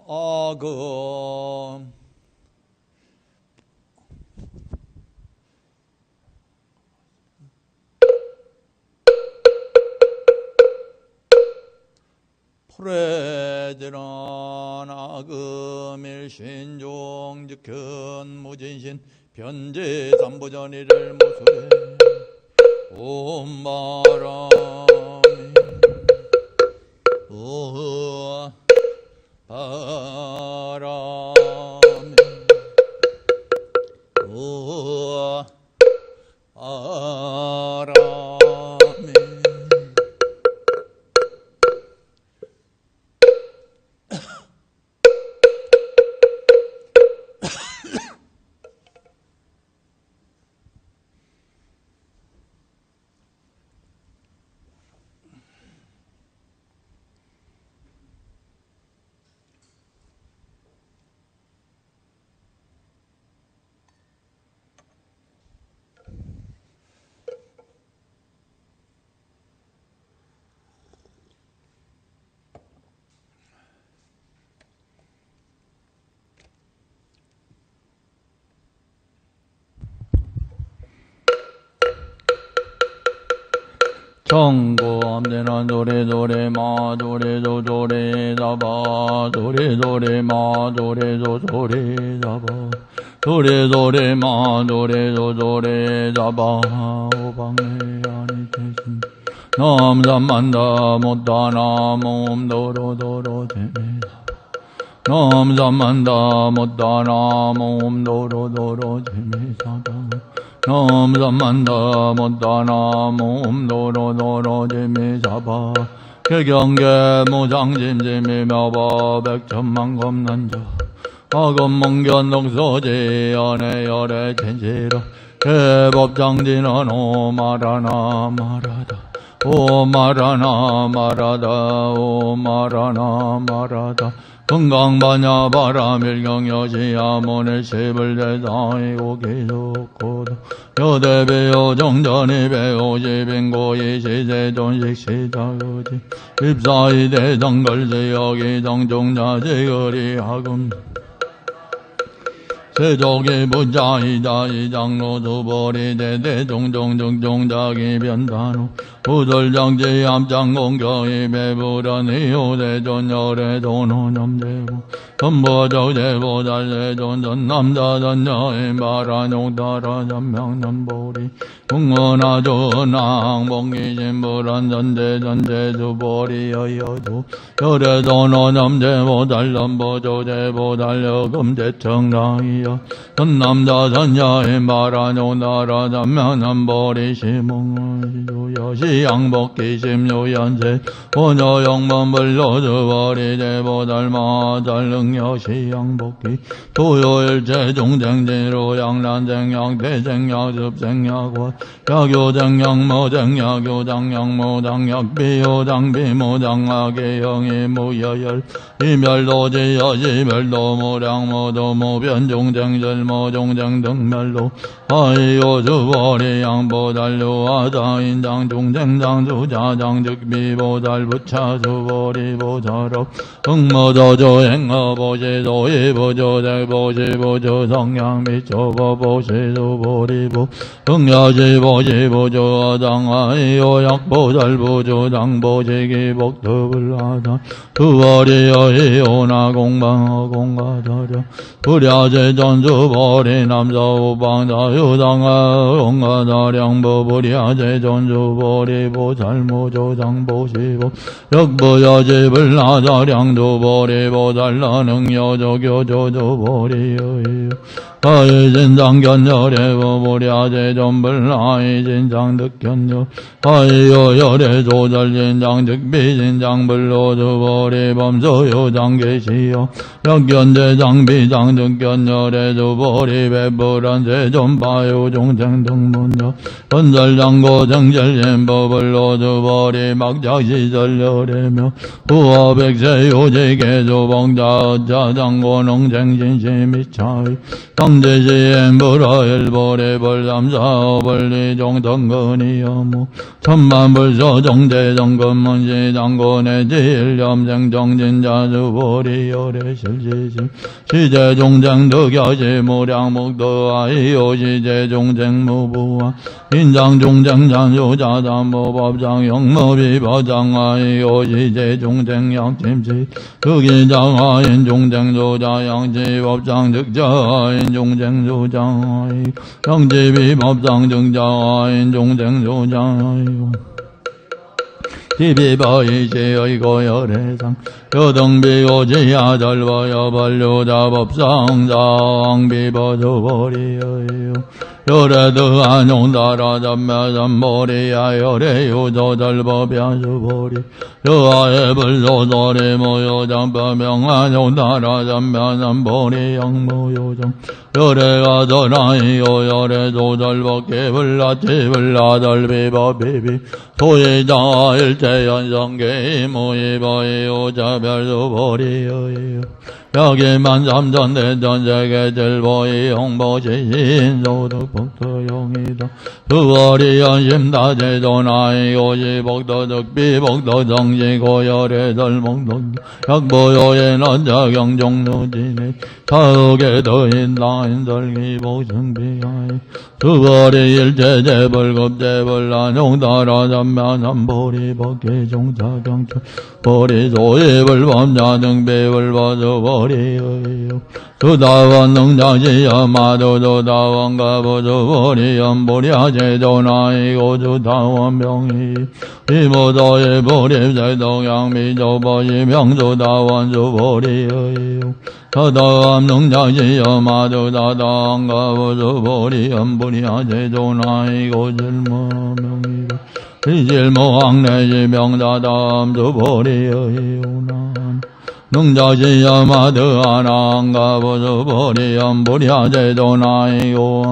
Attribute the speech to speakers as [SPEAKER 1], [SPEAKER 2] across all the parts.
[SPEAKER 1] 아금 프레드란 아금일신종 즉현 무진신 변제 삼부전이를 모술해 옴바람이 바람이 바람이 정고암대난 도레도레마 도레도도레다바 도레도레마 도레도도레다바 도레도레마 도레도도레다바 오방해야니태신 남삼만다 못다나 몸도로도로 제메다 남삼만다 못다나 몸도로도로 제메사다 남삼만다 못다나 몸도로도로 제미사바 개경계 무장짐짐이 묘보 백천만검난자 아검몽견 동소지 연애열애 천시로 개법장진은 오마라나 마라다 오마라나 마라다 오마라나 마라다 건강반야 바라밀경여시야 모네 시불대상이고 기속고도 여대배요 정전이배오시빙고이 시세존식시다거지 입사이대정걸세여기 정종자지거리하금 세족이 부자이자 이장로 두보리 대대종종종종자기 변단후 부설장지 암장공경이 배부라니 호대존열의 돈호념대부 선보적대보달래존전 남자전여인 바라용따라 전명남보리 궁원하조낭 봉기진불안전대전제주보리 여여두 열애돈호남제보달럼보조제보달려금제청랑이여 전남자전여인 바라용따라 전명남보리 시몽의주여시 양복기 심요연세 원여영범불로주버리 대보달마 달능여시 양복기 도요일제 종쟁진로 양란쟁약 대쟁약 습생약원 야교쟁약 모쟁약 교장약 모장약 비요장 비모장학의 영이 무여열 이멸도지 여시멸도 모량 모도 모변종쟁절 모종쟁 등멸도 아이오주버리 양보달료 아자인장 중쟁장 주자장 즉비보달 부차주버리 보자로 응모조조 행어보시도 이보조대보시보조 성향미초보보시도보리보 응야시보시보조 아장아이오약보달보조 장보시기복두불하다 두버리여이오나 공방어공가자려 불야제전주버리 남서우방자유당아 응가자량보불야제전주버리 보살모조장보시보 역부여지불나자량도버리 보달라능여조교조조버리여이요 아이진장견열애보 보리아제전불나이진장득견열 아이요열애조절진장득비진장불로주버리 범소요장계시요 역견제장비장득견열애 요래 주보리 배불한 세존바요 종생등문여 건설장고 정절심법을로 주보리 막자시절 열애며 후어백세 요지개조봉자 자장고 농생신심이차이 당제시엔 불어일보리 벌삼사어벌리 종등근이여무 천만불소 정대정근문시 장고내 지일염생정진자주보리 열애실지심 시제종쟁득여시 무량목도아이요 시제종쟁무부와 인장종쟁잔조자담무법장영무비법장아이요 시제종쟁양침시 흑인장아인 종쟁조자양지법장 득자아인 종쟁조자아이 양지비법장 증자아인 종쟁조자아이고 비비바이제의고 열애상 여등비오지야절보여 벌류자법상장 비버주보리여요 열애드한용다라 전매전보리야 열애유조절법야주보리 여아의불소소리 무요정법명한용다라 전매전보리 영무요정 열애가 전하이요 열애조절법계불라치불라절비법비비 소이자 일체연성계무이보이오자별수보리여이요 여기만 삼천대전세계질보이 홍보시신소득복도용이다 수월이연심다제도나이오시복도득비복도정지고열애절목도 약보요인언자경종루지니 사흑에더인라인설기복승비하이 수월이일제제불급제불란용다라전면함보리복계종자경철 보리소이불범자등비불버주보리여이요 수다원 능장지여마도조다원가보주보리연보리아제도나이고 주다원병이 이모도의 보립제동양미조보이명주다원주보리여이요 서다원 능장지여마도다다원가보주보리연보리아제도나이고 질모명이고 이질모학내지명다담주보리여이요난 능자시야마드아랑가보주보리연보리아제도나이고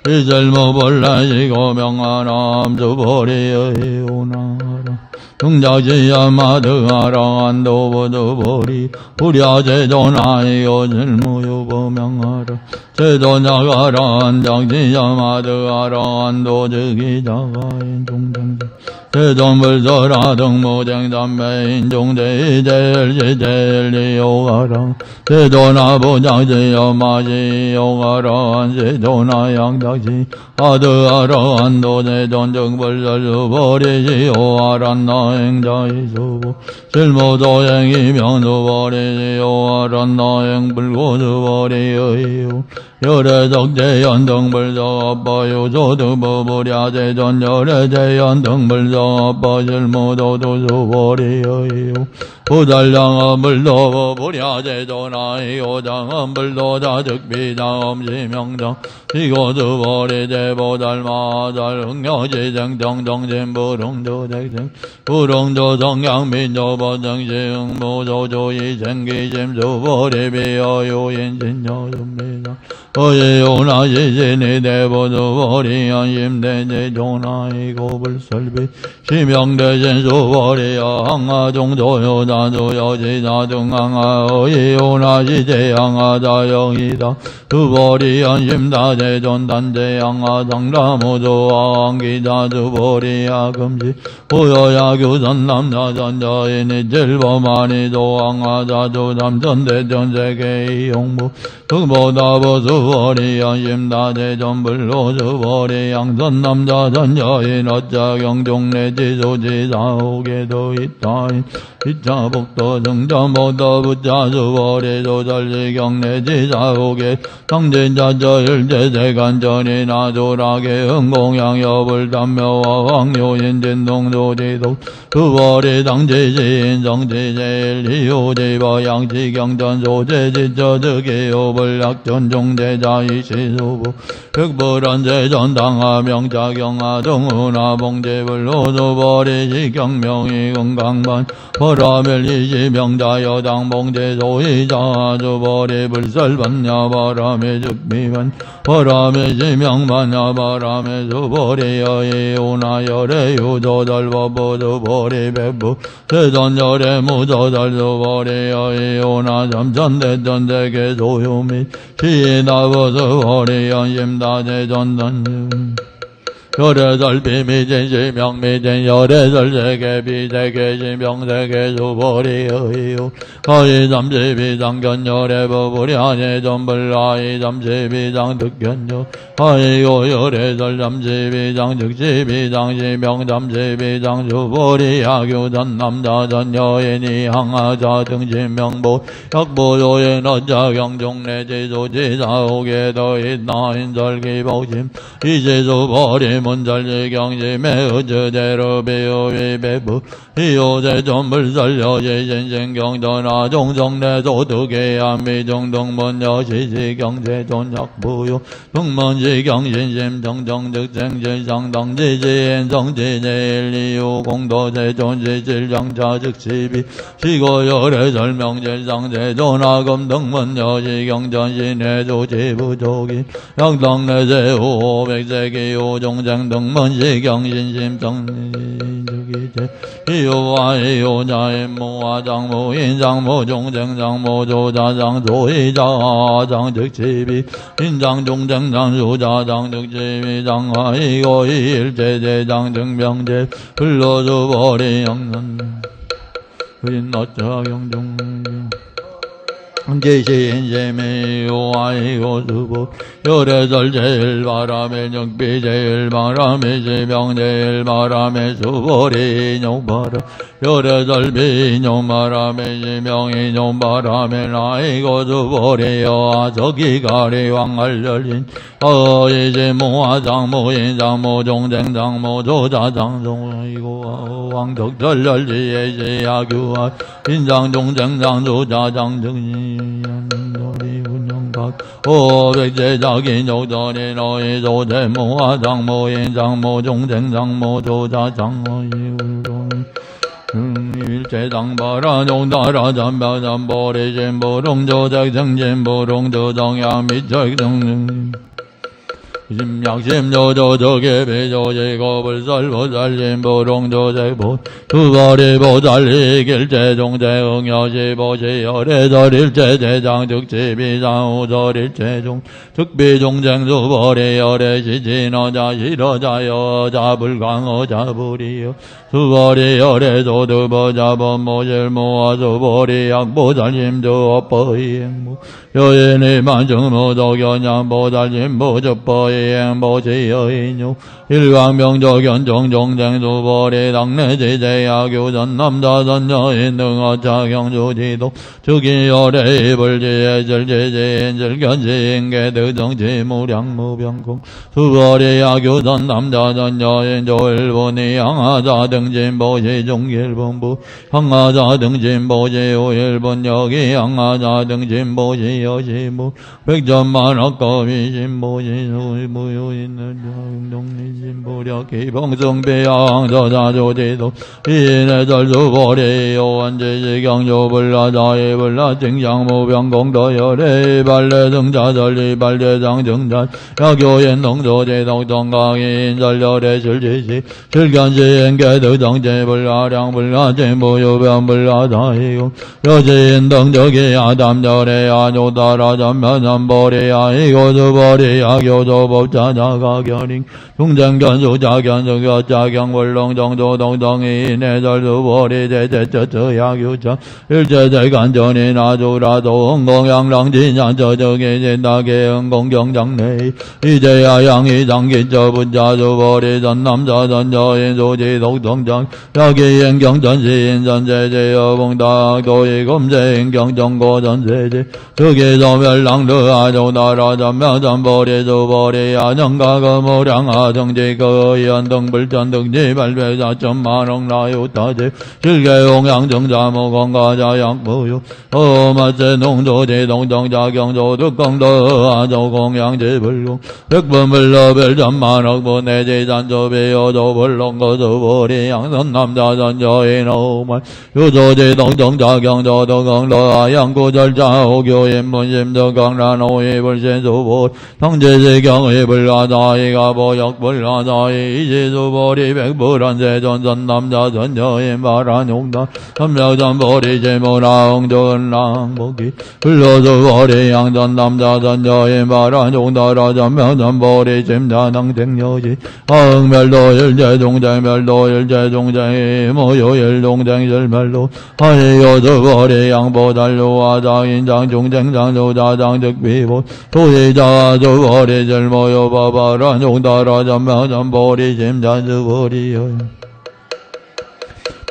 [SPEAKER 1] 이절모벌라이고 명하남주보리여이오나라 능자시야마드아랑안도보주보리 부랴제도나이고 질무유보명하라 제도나가란장시야마드아랑안도즉이자가인 종정자 제돈불서라등무쟁담매인 종대제일지제일리요가랑 제도나부장지여마시요가랑 제도나양닥시 아드아랑안도제돈정벌설주버리지요아란나행자이수부 실무도행이명주버리지요아란나행불고주버리의유 열애적제연등불서업보유소득부부랴제전 열애제연등불서업보실무도두수보리의유 부달량업불도부부랴제도나이오장업불도자즉비장엄시명정 시고주보리제보달마절흥여지정정정진부릉조대생 부릉조성양민조보정지응무조조이생기심주보리비어요인신여준비장 어예요나시신이 대보주보리연심대제조나이고 불설비 심영대신 수보리여 항아종조요자조여지자등항아 어예요나시제항아자영이다 수보리연심다제존단제항아상라무조항기자주보리야금시 후여야규선남자전자인이 질보마니조항아자주담전대전세계이용무 흑보다보수보리연심다제전불로수보리양선남자전여인 어짜경종내지소지사오게도 있다인 이차복도정전복도부자수보리조절지경내지사오게 당진자저일제세간전이나 조락의 흥공양여불담묘와 황요인진동조지도 수보리 당지시인성지제일리요지버양지경전소제지저득이요불약전 천종대자이시수부 흑불원제 전당하 명자경하 동훈하 봉제불로수보리시 경명이 건강반 보라멸리시 명자여당 봉제소이자 주보리 불설반야 바람의 즉미반 바람의 지명반야 바람의 수보리여이 오나열의 유조절법보수보리 배부 세전열의 무조절수보리여이 오나 삼천대전대계 소유미 시나버수보리 연심다제전단 열애설비미진시명미진 열애설세계비세계시명세계수보리의유 하이삼시비장견열애부부리아니전불라이 잠시비장득견요 하이고 열애설잠시비장 즉시비장시명잠시비장수보리야규전남자전여인이 항하자등신명보 혁보요인어자경종내지소지사오게더있나인설기복심 이지수보리 문절지경심의 어즈대로 비유위배부 이호세전불설여지신신경전하 종성내소득계한미중동문여시시경제존약부유 동문시경신심정정득생질상당지지인성지제일리유 공도세존시실장자즉시비 시고열애설명제상세존하금등문여시경전신해조지부조기 양당내세우백세기호종생 등문시경신심성지기제 이유와이요자인무화장무인장무종생장무조자장조이자장즉지비 인장종생장조자장득지비장화이고일제제장등명제 불로수보리영선 인어자경종 제시인재미요아이고수보 열애설제일바람의 적비제일바람의 지명제일바람의 수보리인용바람 열애설비인용바람의 지명인용바람의 나이고수보리여아 저기가리왕알열린 어이지무화장무인장무종생장무조자장종이고 왕덕절열지예지야규화 인장종생장조자장등이 오백제자기족전이 너희 조제무화장무인장무종생장무조자장어이울동 일제장바라종다라잠바잠보리진보롱조작정진보롱조정양미적정 심약심조조조계배조제거불설보살진보롱조제보 두보리보살리길제종제응여시보시열애설일제제장즉지비장우설일제종 특비종쟁수보리열애시진어자시러자여자불광어자불이여 수보리열애조두보자본모질모아수보리약보살심조업보이행모 여인의만정무도견양보달심보접보이행보지여인요 일광명조견종정쟁수보리당내지제야규전남자전여인 등어차경조지도 즉이열애불지애절제제인절견지인계득정지무량무병공 수보리야규전남자전여인 조일본이 항하자등진보시종길본부 항하자등진보시오일본여기 항하자등진보시여시무 백전만학거미신보시노무유인능동리진보력기봉성배양저자조지도 이내절수보리요원제지경조불라자예불라증장무병공도열애발레등자절리발제장정자 야교연동조제독동강인절열애술지시 실견지인계득정제불라량불라쟁무유변불라다이고 여지인등적이아담절애아조다라잠마잠보리아이고수보리야교조법자자가견인 중쟁견수자견정자경월렁정도동이내절수보리제제쩌쩌야규자 일제대간전이나조라도응공양랑진자저적이진다계응공경장내이 이제야양이장기저분자조보리전남자전여인소지독동장 여기인경전시인전제제여봉닥도이검제인경정고전세제 저기소멸랑르아조다라잠마잠보리수보리 야정가거모량하 정지거의연등불전등지 발배사천만억나요타제 실계용양정자모건가자양무유 어마세농조제동정자경조득공도아조공양제불공 백번불러별전만억보내제잔조배여조불렁거조보리양선남자전저인오만 유조제동정자경조덕공도아양구절자오교인문심저강란오이불신수보 성제제경의불가자이가보역불가자이 이지수보리 백불한세전전남자전여인바란용단 삼려전보리제모라응전랑복이 불러서보리양전남자전여인바란용다라전명전보리 짐자낭쟁여지 아응멸도일제종쟁멸도일제종쟁이 모요일동쟁실멸도 하이요저보리양보달로아장인장종쟁장조자장득비보 도시자조보리절모요바바란용다라전명전보리 짐자주보리여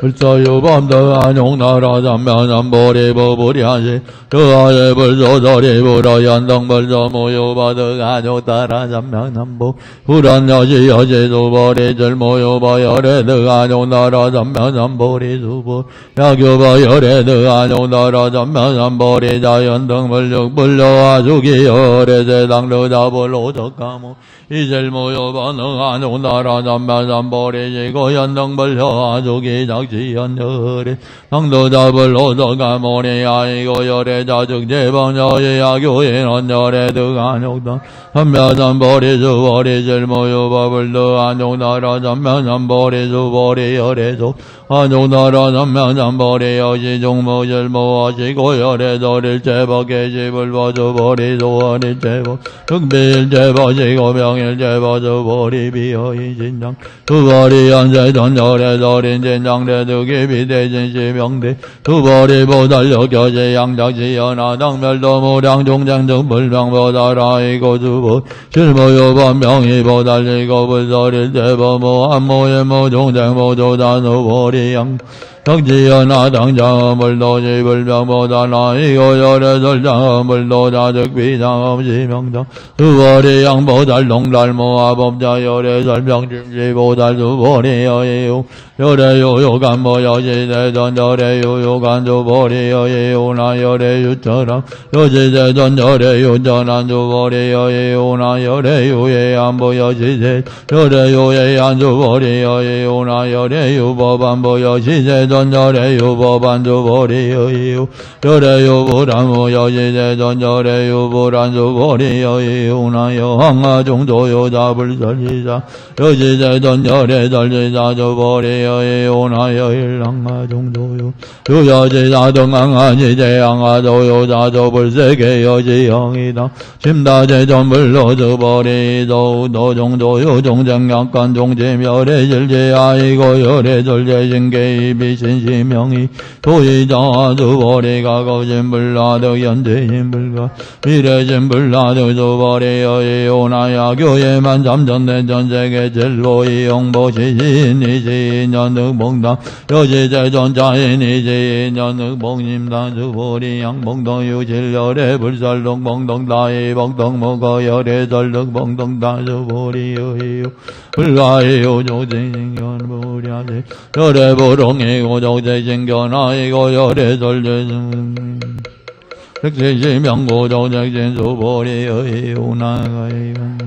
[SPEAKER 1] 불서유범더안용나라전면전보리보부리하시 그아예 불서저리불서연덩벌서모요바드가뇨따라전면전보 불안여지여제도보리절모요바열에드가뇨나라전면전보리수보 야교바열에드가뇨나라전면전보리자연등벌력불려와주기열에세당르자불로적가모 이절모요바능아뇨나라전면전보리지고연등벌려와주기작지연열에 당도자불로적가모리아이고열애자죽제번여예야교인언열에드가뇨당 전면전보리주보리절모요바불러안용나라전면전보리주보리열애조 안용나라전면전보리여지공모절모와지고열애저릴제법계지불보주보리조원일제법 흑비일제보지고명일제보주보리비어인진장 두보리연세전열애저린진장대득이비대진시명대 두보리보달력여제양작지연하당멸도모량종쟁증불명보달아이고주보 실모요범명이보달리고불서릴제보모안모예모종쟁모조단우보리양 정지연하당장어물도지불명보달라이고열애설장어물도자득비장엄시명당 두보리양보달롱달모아법자열애설명심지보달주보리여예요 열애요요간모여지대전열애요요간조보리여예요나열애유처랑 여지대전열애유전한주보리여예요나열애유예안보여지대 열애요예안주보리여예요나열애유법안보여지대 전열애유법안주보리여예요 열애요보람모여지대전열애유보란주보리여예요나여항아종조요자불설지자 여지대전열애설지자조보리여예요나여일항아종조요 유여지자등항아지대항아조요자조불세계여지영이다 침다제전불로주보리조 노종조요종쟁약간종제멸애질제아이고열애절제신계이비신시명이 도의자주보리가거진불라득연제신불가 미래진불라득주보리여예요나야교예만 잠전대전세계질로이용보시진이지인연득봉당 여지대전자인이지인연득봉님당주보리양봉동유질열애불설동봉동다이봉동다주보리여예요 불가이요조진견부리하지 열애보롱이고조제신견아이고 열애설제승 백세시명고조제신수보리여예요나가이건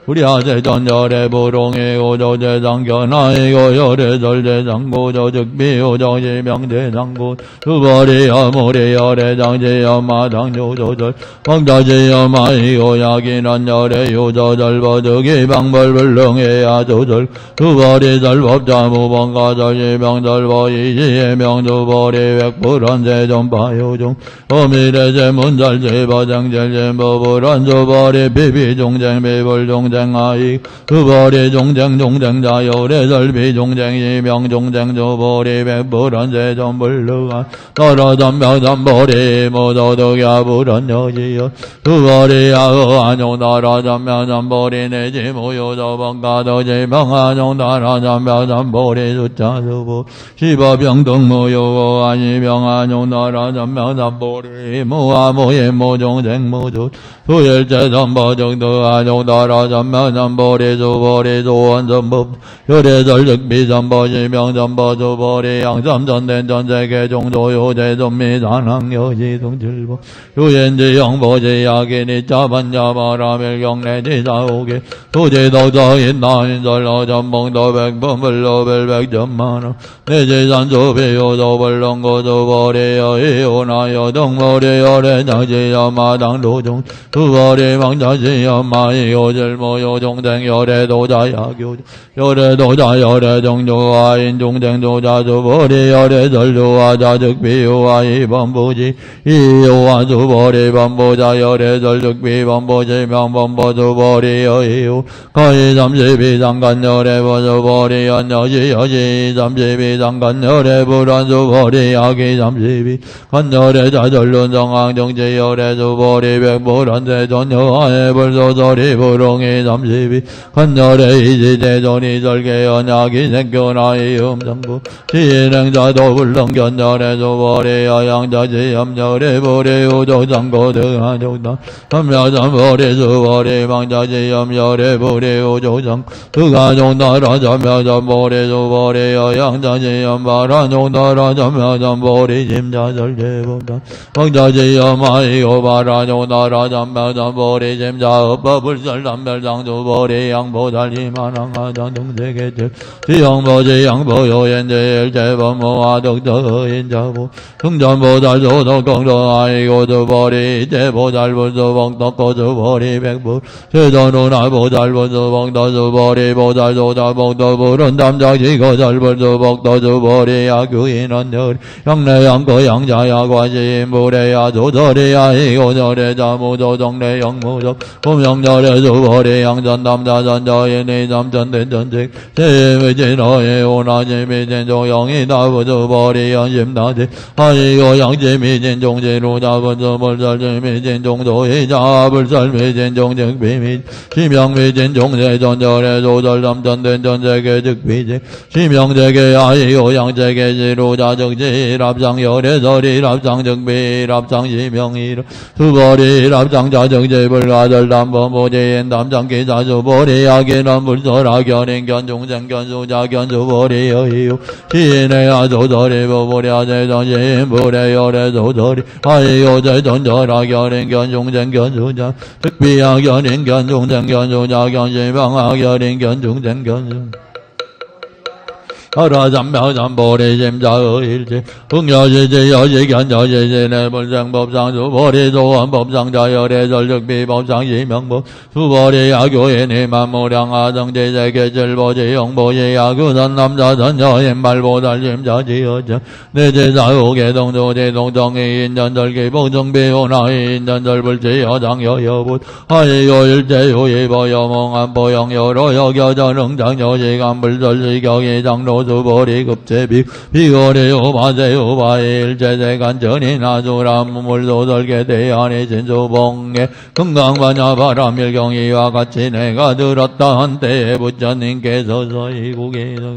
[SPEAKER 1] 우리아제전열애부롱이고조제장견아이고 열애설제장고조즉비오조지명제장고 두보리여모리열애장지연마당요조절 왕자지연마이고야기난열애요조절버득이방벌불능해야조절 두보리절법자무방가절지명절보이지예명조보리백불원제전파요종 어미래제문절지버장젤제모불원조보리 비비종쟁비불종 종쟁하이 수보리 종쟁 종쟁자 요래설비 종쟁 이명 종쟁 조보리 백불원세 전불루가 나라전명전보리 모도덕야 불원여지여 수보리 야의안용 나라전명전보리 내지 무효저번가도지 명안용 나라전명전보리 숫자수보 시법병등무효 아니명안용 나라전명전보리 무아무예 무종쟁 무주 수일제전보정도 안용 나라전명전보리 수보리 조원전법 요래설득비전보시명전보 수보리 양점전된전세계 종조요제전미산항여지동질보 유엔지 영보지 야기니 짜반야바라밀경내지사오기 도지덕서인나인설로전봉도 백범불로벨백전만원 내지산조비요도벌렁고조보리여 이오나여동모리여래장지여마당도종 수보리망자지여마이오질모요종댕여래도자야교 여래도자여래정조아인종댕도자주보리여래설주와자득비요아이범부지 이요와주보리범보자여래설득비범보주보리여이요 거의삼십이장간여래보주보리연여지여지 삼십이장간여래불안주보리야기삼십이 간여래자전론정항정지여래주보리백불원세전여하해불소소리부롱이 삼십이 간여래이지대존이절개연야기생겨나이음정부 시행자도불렁견여래조보리여양자지염여래부리우조장고등한종단 삼야전보리수보리망자지염여래부리우조장 그가종나라전묘전보리수보리여양자지염바라종나라전묘전보리짐자설계봉단 왕자지여마이고바라종나라전묘전보리잼자업법을설담별장주보리양보달리만항하전등세계절 지영보지양보요엔제일제범모아덕저인자보 승전보달조덕동도아이고주보리 제보달불수봉덕고주보리 백불 최전우나보달불수봉도주보리 보달조다봉도불은담자지고달불수봉도주보리 야규인원여리 양내양고양자야과지인부레야조절이야이고절에자무조정내영무적 kum영열의 양전남자전저인의 남전된전직 제미진어의 오나지미진종영이 나부주보리연심나지 아이고 양지미진종지루자부주불설지미진종도의 자불설미진종직비미 심영미진종제전절의 조절남전된전제계즉비직 심영제계 아이고 양제계지루자적지 랍상열의설이 랍상적비 랍상시명이로 수보리 랍상자정제불가절담범보제인 담장기자주보리 야기남불설악연인견종생견수자견수보리여이요 시인의아조설이보보리아제전시인불의열애조설이 아이요제전절악연인견종생견수자 흑비악연인견종생견수자견시방악연인견종생견수 하라잠명잠보리심자의일지 흥여지지여지견여지지내불생법상주보리조원법상자열애설득비법상시명법 수보리야교인이만모량하정제세계질보지영보지야구선남자선여인말보달심자지여정 내제사오개동조제동정이인전절기봉정비오나이인전절불지여장여여붓 하이요일제요예보여몽안보영여로여겨전응장여지간불설지경이장로 수보리급제비 비거리오마제오바일제재간전이나주라무물도설계대안이 진수봉에 금강반야바라밀경이와 같이 내가 들었다 한때에 부처님께서 서이국에서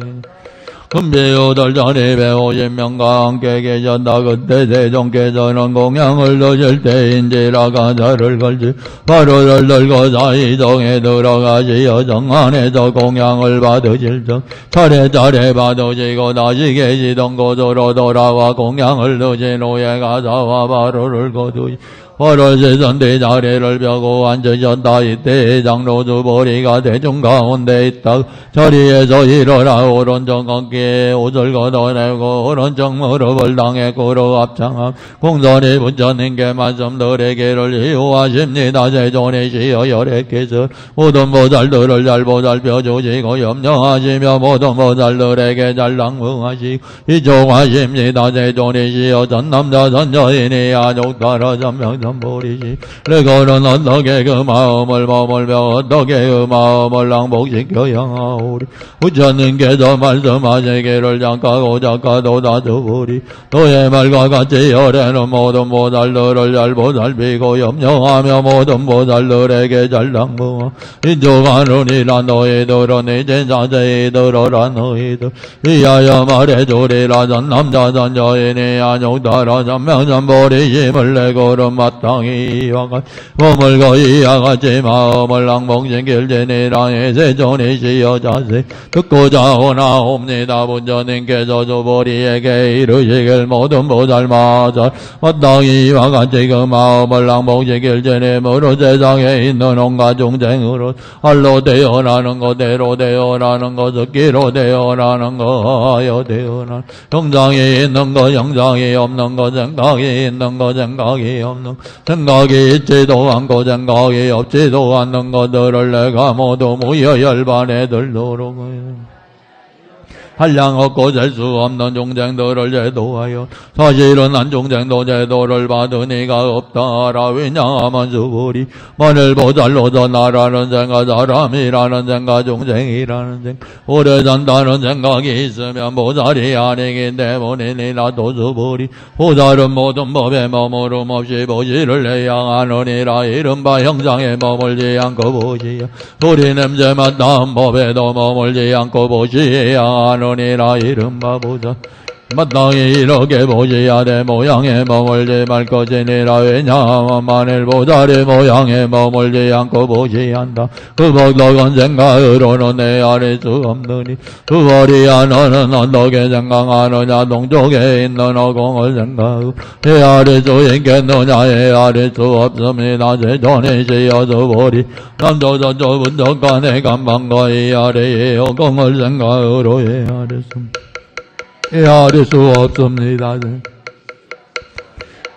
[SPEAKER 1] 금비오돌전이 150명과 함께 계셨다. 그때 세종께서는 공양을 드실 때인지라 가사를 걸지 바로를 들고 사이동에 들어가시어 정안에서 공양을 받으실 적 차례차례 받으시고 다시 계시던 곳으로 돌아와 공양을 드신 후에 가사와 바로를 거두시 어르시선대 자리를 펴고 앉으셨다. 이때 장로주보리가 대중 가운데 있다. 자리에서 일어나 오른쪽 어깨에 옷을 걷어내고 오른쪽 무릎을 당해 고로 합창함. 공손히 부처님께 말씀드리기를 이유하십니다. 세존이시여 열애께서 모든 보살들을 잘 보살펴주시고 염려하시며 모든 보살들에게 잘 당부하시고 이종하십니다. 세존이시여 전남자 선여인이 아족따라 전명 참참버리시 내거는 어떻게 그 마음을 머물며 어떻게 그 마음을 낭복시켜야 하오리 부처님께서 말씀하시기를 작가고 작가도 다져버리 너의 말과 같이 열애는 모든 보살들을 잘 보살피고 염려하며 모든 보살들에게 잘 당부하 인정하느니라 너희들은 이제 자세히 들어라 너희들 이하여 말해주리라 전남자 전여인이 안욕따라 전명전보리심을 내걸음 마땅히 이와 같이 머물고 이와 같이 마음을 낭봉시킬지니라 이세존이시여 자세 듣고자 오나옵니다 부처님께서 조보리에게 이르시길 모든 보살마다 마땅히 이와 같이 그 마음을 낭봉시킬지니 무릇 세상에 있는 온갖 중생으로 알로 되어나는 그대로 되어나는 것 듣기로 되어나는 것 하여 되어나는 형상이 있는 것 형상이 없는 것 생각이 있는 것 생각이 없는 생각이 있지도 않고 생각이 없지도 않는 것들을 내가 모두 무여 열반에 들도록 한량 없고 잴 수 없는 중생들을 제도하여 사실은 한 중생도 제도를 받으니가 없다라 왜냐하면 수불이 만일 보살로서 나라는 생각 사람이라는 생각 중생이라는 생각 오래 산다는 생각이 있으면 보살이 아니기 때문이니라 또 수불이 보살은 모든 법에 머무름 없이 보시를 해야 하느니라 이른바 형상에 머물지 않고 보시야 소리 냄새 맡다한 법에도 머물지 않고 보시야 하느니라 이른바 보살 마땅히 이렇게 보시야 돼 모양에 머물지 말 것이니라 왜냐하면 만일 보살의 모양에 머물지 않고 보시한다 그 복덕한 생각으로는 헤아릴 수 없느니 수월이야 너는 어떻게 생각하느냐 동쪽에 있는 어공을 생각하고 헤아릴 수 있겠느냐 헤아릴 수 없습니다 세존이시여 수월이 남도 저쪽 분적간의 간방과 이 아래의 어공을 생각으로 헤아릴 수 헤아릴 수 없습니다.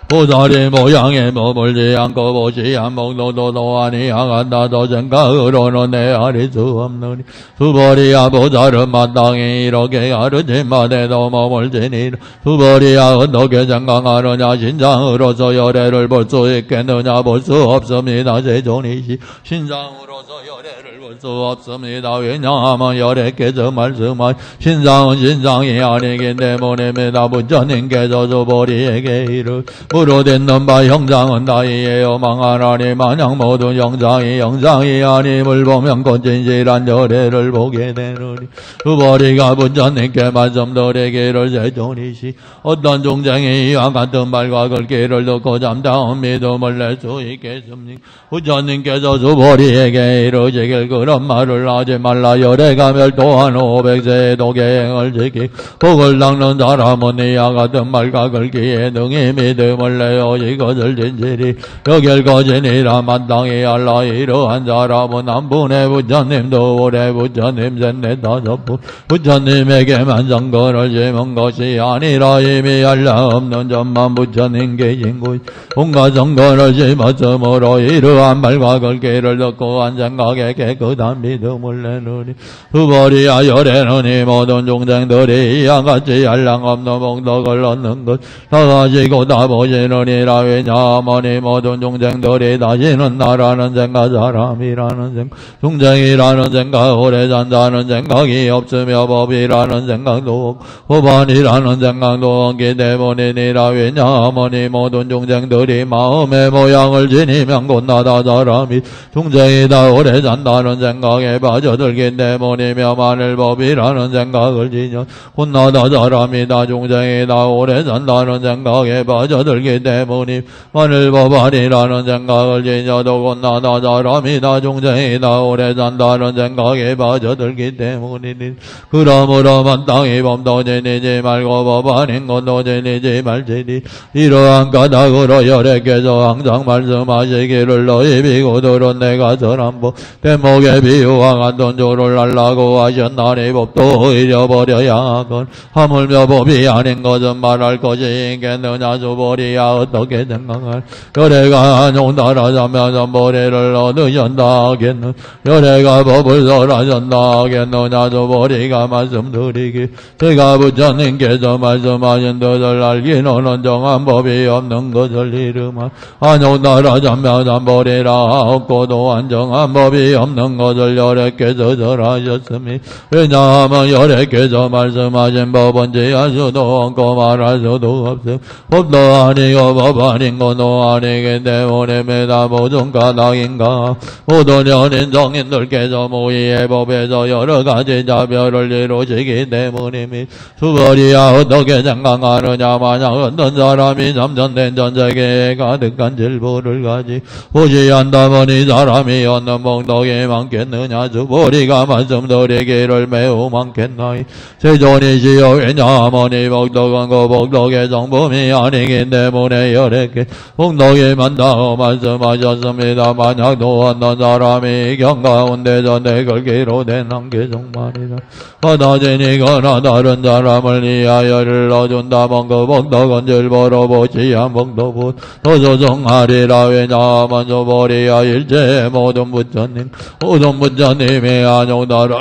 [SPEAKER 1] 보살의 모양에 머물지 않고 보시한 목도도 아니하간다도 생각으로는 헤아릴 수 없느니 수벌이야 보살은 마땅히 이렇게 가르침마대도 머물지니 수벌이야 어떻게 생각하느냐 신장으로서 열애를 볼 수 있겠느냐 볼 수 없습니다. 세존이시 신장으로서 열애를 볼 수 없습니다. 왜냐하면 열애께서 말씀한 신상은 신상이 아니기 때문입니다. 부처님께서 수벌이에게 이르 무로된 넘바 형상은 다이에요 망하나니 마냥 모든 형상이 아님을 보면 곧 진실한 열애를 보게 되느니 수벌이가 부처님께 말씀드리기를 세존이시 어떤 중생이 이와 같은 말과 글귀를 듣고 잠잠한 믿음을 낼 수 있겠습니까? 부처님께서 수벌이에게 이르시길 그런 말을 하지 말라 열애가 멸도한 500세에도 계행을 지키 복을 닦는 사람은 이와 같은 말과 글귀에 능히 믿음을 내어 이것을 진실이 여길 것이니라 마땅히 알라 이러한 사람은 한 분의 부처님도 오래 부처님 셋넷 다섯 분 부처님에게만 정권을 심은 것이 아니라 이미 알라 없는 점만 부처님 계신 곳 온갖 정권을 심었으므로 이러한 말과 글귀를 듣고 한 생각에 깨끗한 믿음을 내느니 수벌이야 열애는 이 모든 중생들이 이와 같이 한량 없는 복덕을 얻는 것 다 가지고 다 보시느니라 왜냐하면 이 모든 중생들이 다시는 나라는 생각 사람이라는 생각 중생이라는 생각 오래 산다는 생각이 없으며 법이라는 생각도 없고 법안이라는 생각도 없기 때문이니라 왜냐하면 이 모든 중생들이 마음의 모양을 지니면 곧 나다 사람이 중생이다 오래 산다는 생각에 빠져들기 때문이며 만일 법이라는 생각을 지녀 곧 나다 사람이다 중생이다 오래 산다는 생각에 빠져들기 때문이 만일 법안이라는 생각을 지녀도 곧 나다 사람이다 중생이다 오래 산다는 생각에 빠져들기 때문이니 그러므로 마땅히 법도 지니지 말고 법안인 것도 지니지 말지니 이러한 까닭으로 열애께서 항상 말씀하시기를 너희 비구들은 내가 전한 법 대목의 비유와 같은 줄을 알라고 하셨나니 법도 잃어버려야 하건 하물며 법이 아닌 것은 말할 것이 있겠느냐 수벌이 수보리야 어떻게 생각할 열애가 용달하자면서 머리를 얻으셨다겠는 열애가 법을 설하셨다겠느냐 수보리가 말씀드리기 제가 부처님께서 말씀하신 뜻을 알기는 온정한 법이 없는 것을 이름하 안용달하자면서 머리라 없고도 안정한 법이 없는 것을 열애께서 설하셨으니 왜냐하면 열애께서 말씀하신 법은 제할 수도 없고 말할 수도 없음 법도 아니고 법 아닌 것도 아니기 때문입니다. 모든 까닭인가 모든 연인 정인들께서 모의의 법에서 여러 가지 자별을 이루시기 때문입니다. 수벌이야 어떻게 생각하느냐 만약 어떤 사람이 참선된 전세계에 가득한 질보를 가지 보지 않다면 이 사람이 얻는 복덕이 많겠느냐 수벌이가 말씀드리기를 매우 많겠나이 세존이시여 왜냐하면 이 복덕은 그 복덕의 정품이 아니기 때문에 열애께 복덕이 많다고 말씀하셨습니다. 만약 또 어떤 사람이 경 가운데서 내 걸기로 된 한계종말이다 받아지니거나 다른 사람을 위하여 일러준다면 그 복덕은 질보로 보시한 복덕은 도소성하리라 왜냐하면 수보리야 일체의 모든 부처님이 안용다라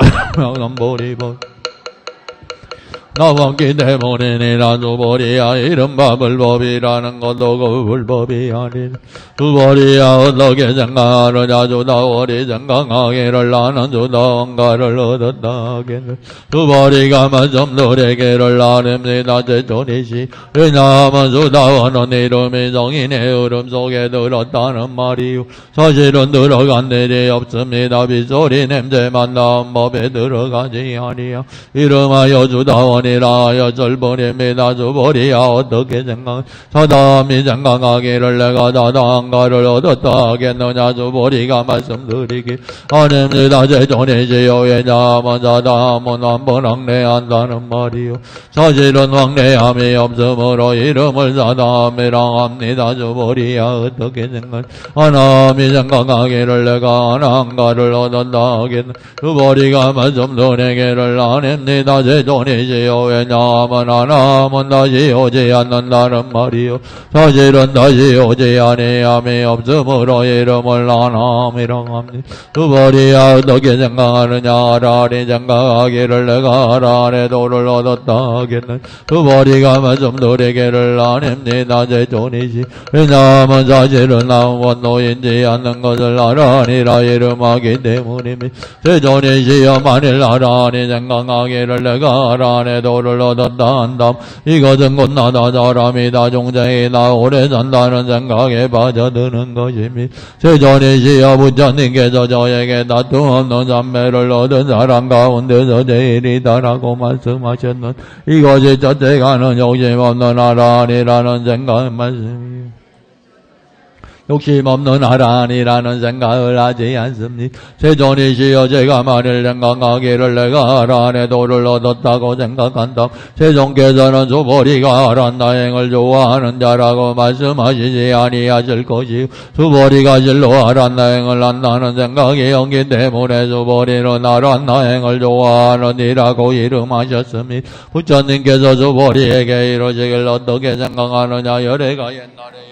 [SPEAKER 1] 명보리법 나왔기 때문이니라 수보리야 이른바 불법이라는 것도 그 불법이 아니라 수보리야 어떻게 생각하느냐 주다월이 생각하기를 나는 주다원가를 얻었다 하기를 수보리가 말씀드리기를 나릅니다. 제존이시 왜냐하면 수다원은 이름이 정인의 흐름 속에 들었다는 말이요 사실은 들어간 일이 없습니다. 빗소리 냄새만 나온 법에 들어가지 아니야 이름하여 주다원 이라 절본입니다. 수보리야 어떻게 생각 사담이 생각하기를 내가 자당가를 얻었다 하겠느냐 수보리가 말씀드리기 아닙니다. 제존이시여 왜냐하면 사담은 한번 왕래한다는 말이요 사실은 왕래함이 없으므로 이름을 사담이라 합니다. 수보리야 어떻게 생각 하나님이 생각하기를 내가 하나님가를 얻었다 하겠느냐 수보리가 말씀드리기를 아닙니다. 제존이시여 왜냐하면 하나님은 다시 오지 않는다는 말이요 사실은 다시 오지 아니함이 없으므로 이름을 하나님이라 합니다. 수보리야 어떻게 생각하느냐 하라니 생각하기를 내가 하라니 도를 얻었다 하겠는 수보리가 말씀드리기를 아닙니다. 제존이시 왜냐하면 사실은 아무것도 노인지 않는 것을 하라니라 이름하기 때문입니다. 제존이시여 만일 하라니 생각하기를 내가 하라니 도를 얻었다 한담 이것은 곧 나다 사람이다 종생이다 오래 산다는 생각에 빠져드는 것입니다. 세존이시여 부처님께서 저에게 다툼 없는 삼매를 얻은 사람 가운데서 제일이다라고 말씀하셨는 이것이 첫째가는 욕심 없는 하라니라는 생각 말씀이에요. 욕심 없는 하라니라는 생각을 하지 않습니다. 세존이시여 제가 만일 생각하기를 내가 하라니 도를 얻었다고 생각한다. 세존께서는 수보리가 하란 다행을 좋아하는 자라고 말씀하시지 아니하실 것이요 수보리가 실로 하란 다행을 한다는 생각이 없기 때문에 수보리는 하란 다행을 좋아하는 이라고 이름하셨습니다. 부처님께서 수보리에게 이러시길 어떻게 생각하느냐 열애가 옛날에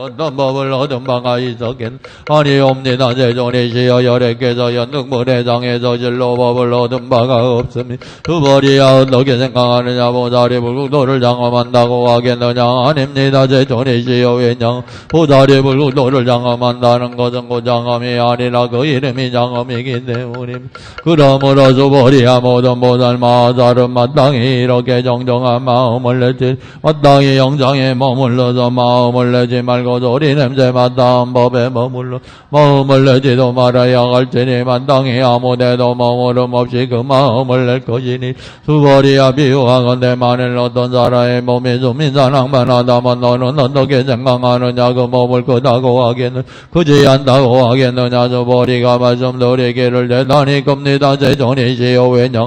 [SPEAKER 1] 어떤 법을 얻은 바가 있었겠 아니옵니다. 세존이시여 열애께서 연등문회장에서 진로 법을 얻은 바가 없습니다. 수보리야 어떻게 생각하느냐 보살이 불국도를 장엄한다고 하겠느냐 아닙니다. 세존이시여 왜냐 보살이 불국도를 장엄한다는 것은 그 장엄이 아니라 그 이름이 장엄이기 때문입니다. 그러므로 수보리야 모든 보살 마살은 마땅히 이렇게 정정한 마음을 내지 마땅히 영장에 머물러서 마음을 내지 말고 소리 냄새 맡다한 법에 머물러 마음을 내지도 말아야 할지니 마땅히 아무데도 머무름 없이 그 마음을 낼 것이니 수보리야 비유하건대 만일 어떤 사람의 몸이 수민산항만하다면 너는 어떻게 생각하느냐 그 몸을 크다고 하겠느냐 크지 않다고 하겠느냐 수보리가 말씀드리기를 대단히 큽니다. 세존이시여 왜냐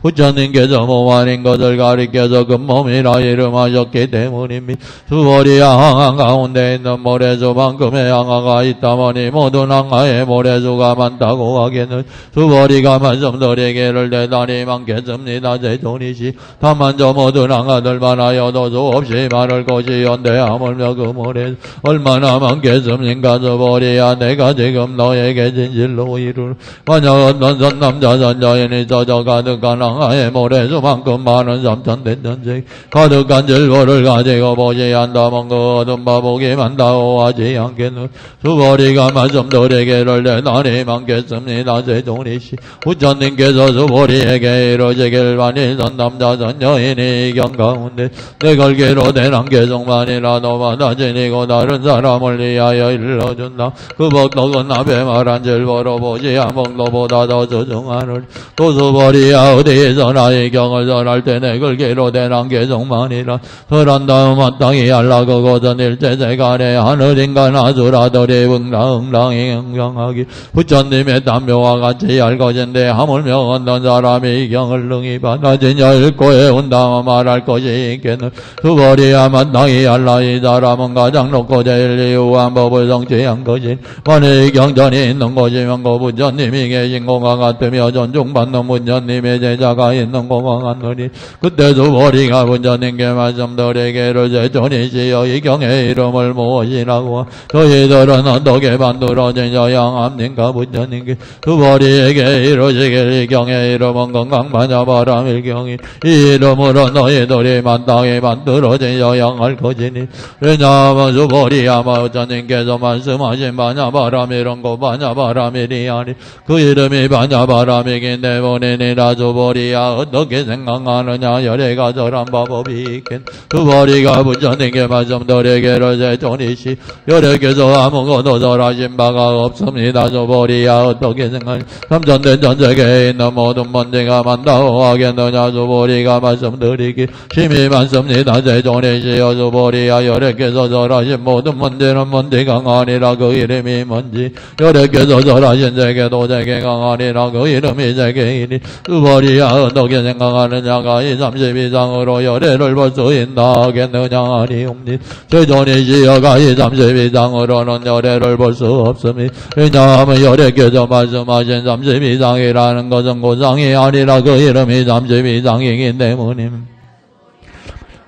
[SPEAKER 1] 부처님께서 몸 아닌 것을 가리켜서 그 몸이라 이름하셨기 때문입니다. 수보리야 항한 가운데 있는 모래수만큼의 양화가 있다머니 모든 양화에 모래수가 많다고 하겠는 수보리가 말씀드리기를 대단히 많겠습니다. 제존이시 다만 저 모든 양화들만 하여도 수없이 많을 것이 연대하물며 그 모래 얼마나 많겠습니까? 수보리야 내가 지금 너에게 진실로 이룰 만약 어떤 선남자 선자인이 저 가득한 양화에 모래수만큼 많은 삼천대천지 가득한 질보를 가지고 보지 않다면 그 어둠 바보기만 다오하지 않겠는 수보리가 말씀드리기를 대단히 많겠습니다. 제존이시 부처님께서 수보리에게 이루시길 만일 선남자 선여인이 경 가운데 내 걸기로 된 한 개성만이라도 받아지니고 다른 사람을 위하여 일러준다. 그 복덕은 앞에 말한 질보로 보지 않먹노보다 더 소중하늘 또 수보리야 어디에서나 이 경을 설할 때 내 걸기로 된 한 개성만이라 설한 다음 마땅히 할라 그곳은 일제세간에 하늘인간 아수라들이 응당응당히 응경하기 부처님의 담묘와 같이 할 것인데 하물며 어떤 사람이 이 경을 능히 받아지냐 읽고에 온다면 말할 것이 있겠는 수보리야 마땅히 할라 이 사람은 가장 높고 제일 이유한 법을 성취한 것인 만일 이 경전이 있는 곳이면 그 부처님이 계신 곳과 같으며 존중받는 부처님의 제자가 있는 곳과 같으니 그때 수보리가 부처님께 말씀드리기를 제존이시여 이 경의 이름을 무엇이라고 저희들은 어떻게 만들어지셔야 합니까? 부처님께 수보리에게 이루시길 이 경의 이름은 건강만야바람일경이 이 이름으로 너희들이 마땅히 만들어지셔야 할 것이니 왜냐하면 수보리야마 부처님께서 말씀하신 반야바람일은 그 반야바람일이 아니 그 이름이 반야바람이기 때문이니라. 수보리야 어떻게 생각하느냐 열애가 절한 바법이 있겠 수보리가 부처님께 말씀드리기를 제존이시 열애께서 아무것도 절하신 바가 없습니다. 수보리야 어떻게 생각하느냐 삼천대 전세계에 있는 모든 문제가 많다고 하겠느냐. 수보리가 말씀드리기 심히 많습니다. 제존이시여 수보리야 열애께서 절하신 모든 문제는 문제가 아니라 그 이름이 뭔지 열애께서 절하신 세계도 세계가 아니라 그 이름이 세계이니 수보리야 어떻게 생각하느냐가 이 30 이상으로 열애를 볼 수 있나 하겠느냐 아니옵니 제존이시여가 이 30 이상으로는 열애를 볼 수 없습니다. 왜냐하면 열애께서 말씀하신 30 이상이라는 것은 고상이 아니라 그 이름이 30 이상이기 때문입니다.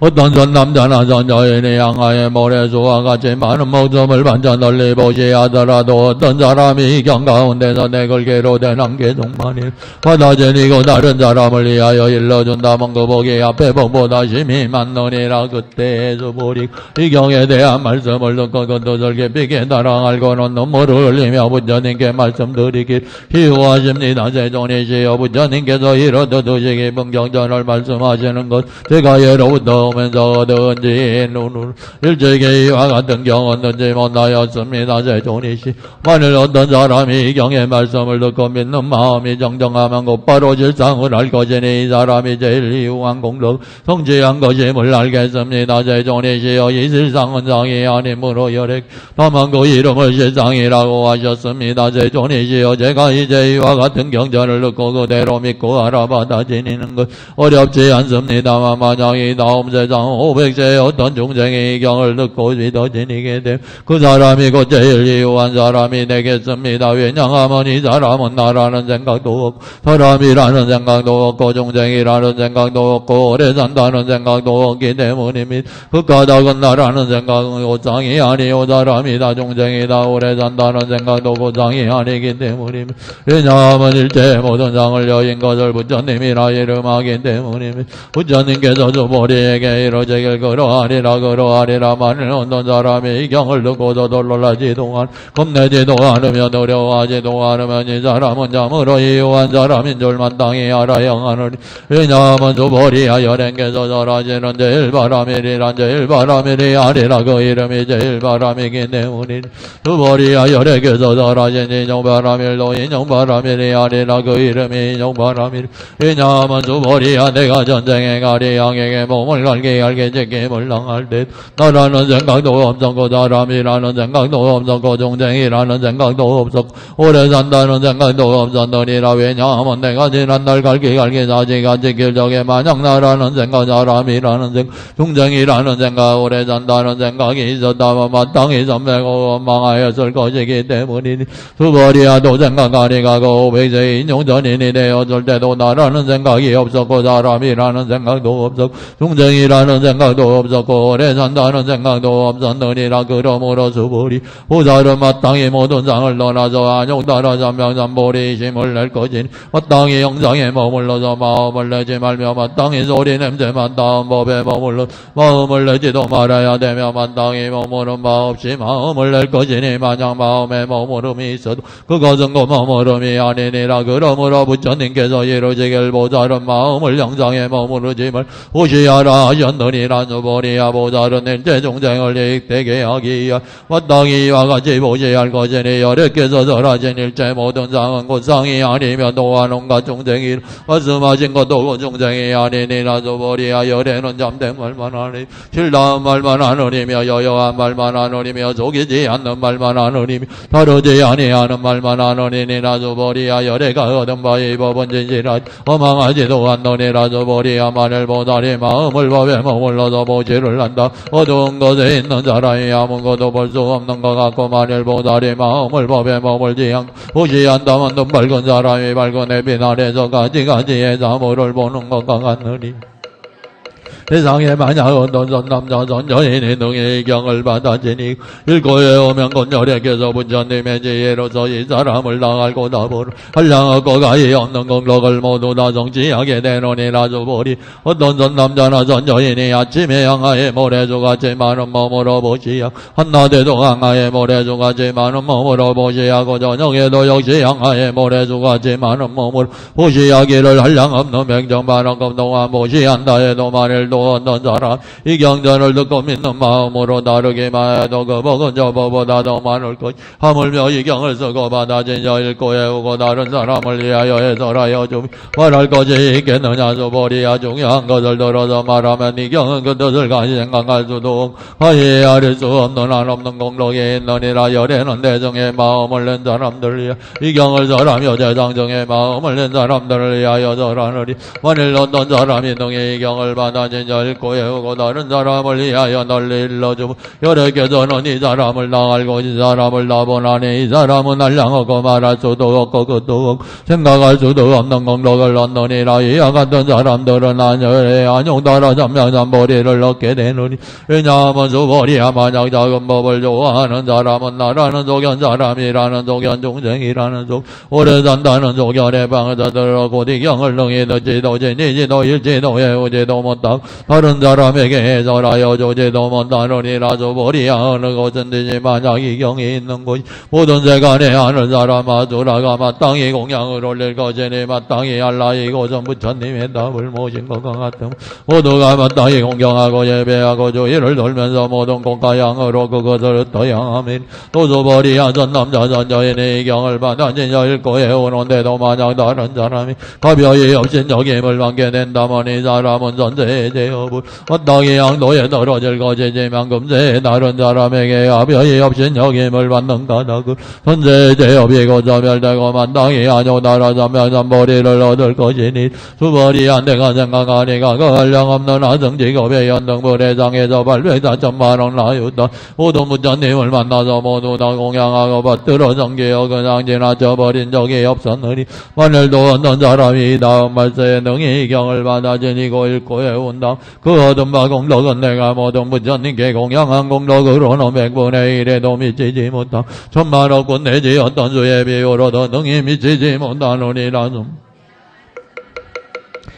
[SPEAKER 1] 어떤 선남자나 선여인이 양하의 모래수와 같이 많은 목숨을 반짝 널리 보시하더라도 어떤 사람이 이 경 가운데서 내 걸개로 된 한 개종만이 받아지니고 다른 사람을 위하여 일러준다면 그 복이 앞에 복보다 심히 많느니라. 그때 수보리 이 경에 대한 말씀을 듣고 그 뜻을 깊이 깨달아 알고는 눈물을 흘리며 부처님께 말씀드리길 희우하십니다. 제존이시여 부처님께서 이렇듯 의식 깊은 경전을 말씀하시는 것 제가 예로부터 오면서 얻은지 눈을 일제게 이와 같은 경언든지 못하였습니다. 제존이시 만일 어떤 사람이 이 경의 말씀을 듣고 믿는 마음이 정정하면 곧바로 실상을 알 것이니 이 사람이 제일 이유한 공덕 성취한 것임을 알겠습니다. 제존이시여 이 실상은 상이 아니므로 열액 다만 그 이름을 실상이라고 하셨습니다. 제존이시여 제가 이제 이와 같은 경전을 듣고 그대로 믿고 알아받아 지니는 것 어렵지 않습니다만 만약 이 다음 세상 500세의 어떤 중생이 이 경을 듣고 믿어지니게 됨 그 사람이 곧 제일 이유한 사람이 되겠습니다. 왜냐하면 이 사람은 나라는 생각도 없고 사람이라는 생각도 없고 중생이라는 생각도 없고 오래 산다는 생각도 없기 때문입니다. 그 까닭은 나라는 생각은 고상이 아니오 사람이다 중생이다 오래 산다는 생각도 고상이 아니기 때문입니다. 왜냐하면 일체 모든 상을 여인 것을 부처님이라 이름하기 때문입니다. 부처님께서 수보리에게 이루시길 그러하리라 만일 어떤 사람이 이 경을 듣고도 놀라지도 않 겁내지도 않으며 두려워하지도 않으면 이 사람은 참으로 이유한 사람인 줄 마땅히 알아야 하느니 왜냐하면 수보리야 열행께서 절하시는 제일바람일이란 제일바람일이 아니라 그 이름이 제일바람이기 때문이니 수보리야 열행께서 절하신 인용바람일도 인용바람일이 아니라 그 이름이 인용바람일 왜냐하면 수보리야 내가 전생에 가리양에게 몸을 알게 제게임을 당할 때 나라는 생각도 없었고 사람이라는 생각도 없었고 종생이라는 생각도 없었고 오래 산다는 생각도 없었더니라. 왜냐하면 내가 지난날 갈기 사지가 지킬 적에 만약 나라는 생각 사람이라는 생각 종생이라는 생각 오래 산다는 생각이 있었다면 마땅히 선배고 원망하였을 것이기 때문이니 수벌이야도 생각하니 가고 500세 인용전인이 되었을 때도 나라는 생각이 없었고 사람이라는 생각도 없었고 중생이라는 생각도 없었고 오래 산다는 생각도 없었느니라. 그러므로 수벌이 보살은 마땅히 모든 상을 떠나서 안욕따라 삼명삼보리 힘을 낼 것이니 마땅히 영상에 머물러서 마음을 내지 말며 마땅히 소리 냄새만 닿은 법에 머물러 마음을 내지도 말아야 되며 마땅히 머무름 바 없이 마음을 낼 것이니 만약 마음에 머무름이 있어도 그것은 그 머무름이 아니니라. 그러므로 부처님께서 이루시길 보살은 마음을 영상에 머무르지 말 보시하라 하셨느니라. 수보리야 보살은 일체 중생을 이익되게 하기 위하 마땅히 이와 같이 보시할 것이니 여래께서 설하신 일체 모든 상은 곧 상이 아니며 또한 온갖 중생이 말씀하신 것도 그 중생이 아니니라. 수보리야 열애는 잠된 말만 하니 실다한 말만 하느니며 여여한 말만 하느니며 속이지 않는 말만 하느니며 다르지 아니하는 말만 하느니라. 수보리야 열애가 얻은 바의 법은 진실하지 허망하지도 않느니라. 수보리야 만일 보살이 마음을 법에 머물러서 보시를 한다 어두운 것에 있는 사람이 아무것도 볼 수 없는 것 같고 만일 보살이 마음을 법에 머물지 않고 보시한다면 눈 밝은 사람이 밝은 햇빛 아래서 가지가지의 사물을 보는 것과 같으니 세상에 만약 어떤 선남자 선녀인이 등의 경을 받아지니 일고에 오면 곧 열애께서 부처님의 지혜로서 이 사람을 다 알고 다 보러 한량없고 가히 없는 공덕을 모두 다 성취하게 되노니라. 수보리 어떤 선남자나 선녀인이 아침에 양하에 모래주같이 많은 몸으로 보시야 한낮에도 양하에 모래주같이 많은 몸으로 보시하고 저녁에도 역시 양하에 모래주같이 많은 몸으로 보시하기를 한량없는 맹정반학금 동안 보시한다 해도 만일 어떤 사람 이 경전을 듣고 믿는 마음으로 다르기만 해도 그 복은 저 법보다 더 많을 것 하물며 이 경을 쓰고 받아진 자 읽고 외우고 다른 사람을 위하여 해설하여 좀 말할 것이 있겠느냐. 수보리야 중요한 것을 들어서 말하면 이 경은 그 뜻을 간이 생각할 수도 가히 아릴 수 없는 한없는 공덕이 있느니라. 열애는 대중의 마음을 낸 사람들 이 경을 설하며 대상중의 마음을 낸 사람들을 위하여 설하느니 만일 어떤 사람이 등의 이 경을 받아진 자 읽고 외우고 다른 사람을 위하여 널리 일러주고 열애께서는 이 사람을 다 알고 이 사람을 다 보나니 이 사람은 한량없고 말할 수도 없고 끝도 없고 생각할 수도 없는 공덕을 얻느니라. 이와 같은 사람들은 안열에 안용따라 삼명삼보리를 얻게 되느니 왜냐하면 수보리야 만약 작은 법을 좋아하는 사람은 나라는 소견 사람이라는 소견 중생이라는 속 오래 산다는 소견의 방에서 들어 곧 이 경을 능히 듣지도 지니지도 일지도 외우지도 못하고 다른 사람에게 해설하여 주지도 못하느니라. 수보리야 어느 곳든지 만약 이 경이 있는 곳이 모든 세간에 아는 사람 아수라가 마땅히 공양을 올릴 것이니 마땅히 알라 이곳은 부처님의 답을 모신 것과 같음 모두가 마땅히 공경하고 예배하고 주의를 돌면서 모든 공가양으로 그것을 흩어양하면 또 수보리야 선남자 선녀인이 이 경을 받아진 자 읽고 해오는데도 만약 다른 사람이 가벼이 업신적임을 받게 된다면 이 사람은 선세의 제업을 마땅히 양도에 떨어질 것이지만 금세에 다른 사람에게 가벼이 업신적임을 받는 까닭은 선세의 제업이고 저멸되고 마땅히 안욕따라 삼명삼보리를 얻을 것이니 수보리야 내가 생각하니가 그 한량없는 하승직업의 연등불회장에서 804천만원 나유다 모든 부처님을 만나서 모두 다 공양하고 받들어 성기여 그냥 지나쳐버린 적이 없었느니 만일도 어떤 사람이 다음 말세에 능히 이 경을 받아지니고 읽고 해온다 그 얻은 바 공덕은 내가 모든 부처님께 공양한 공덕으로는 100분의 1에도 미치지 못하 천만억분 내지 어떤 수의 비유로도 능히 미치지 못하느니라.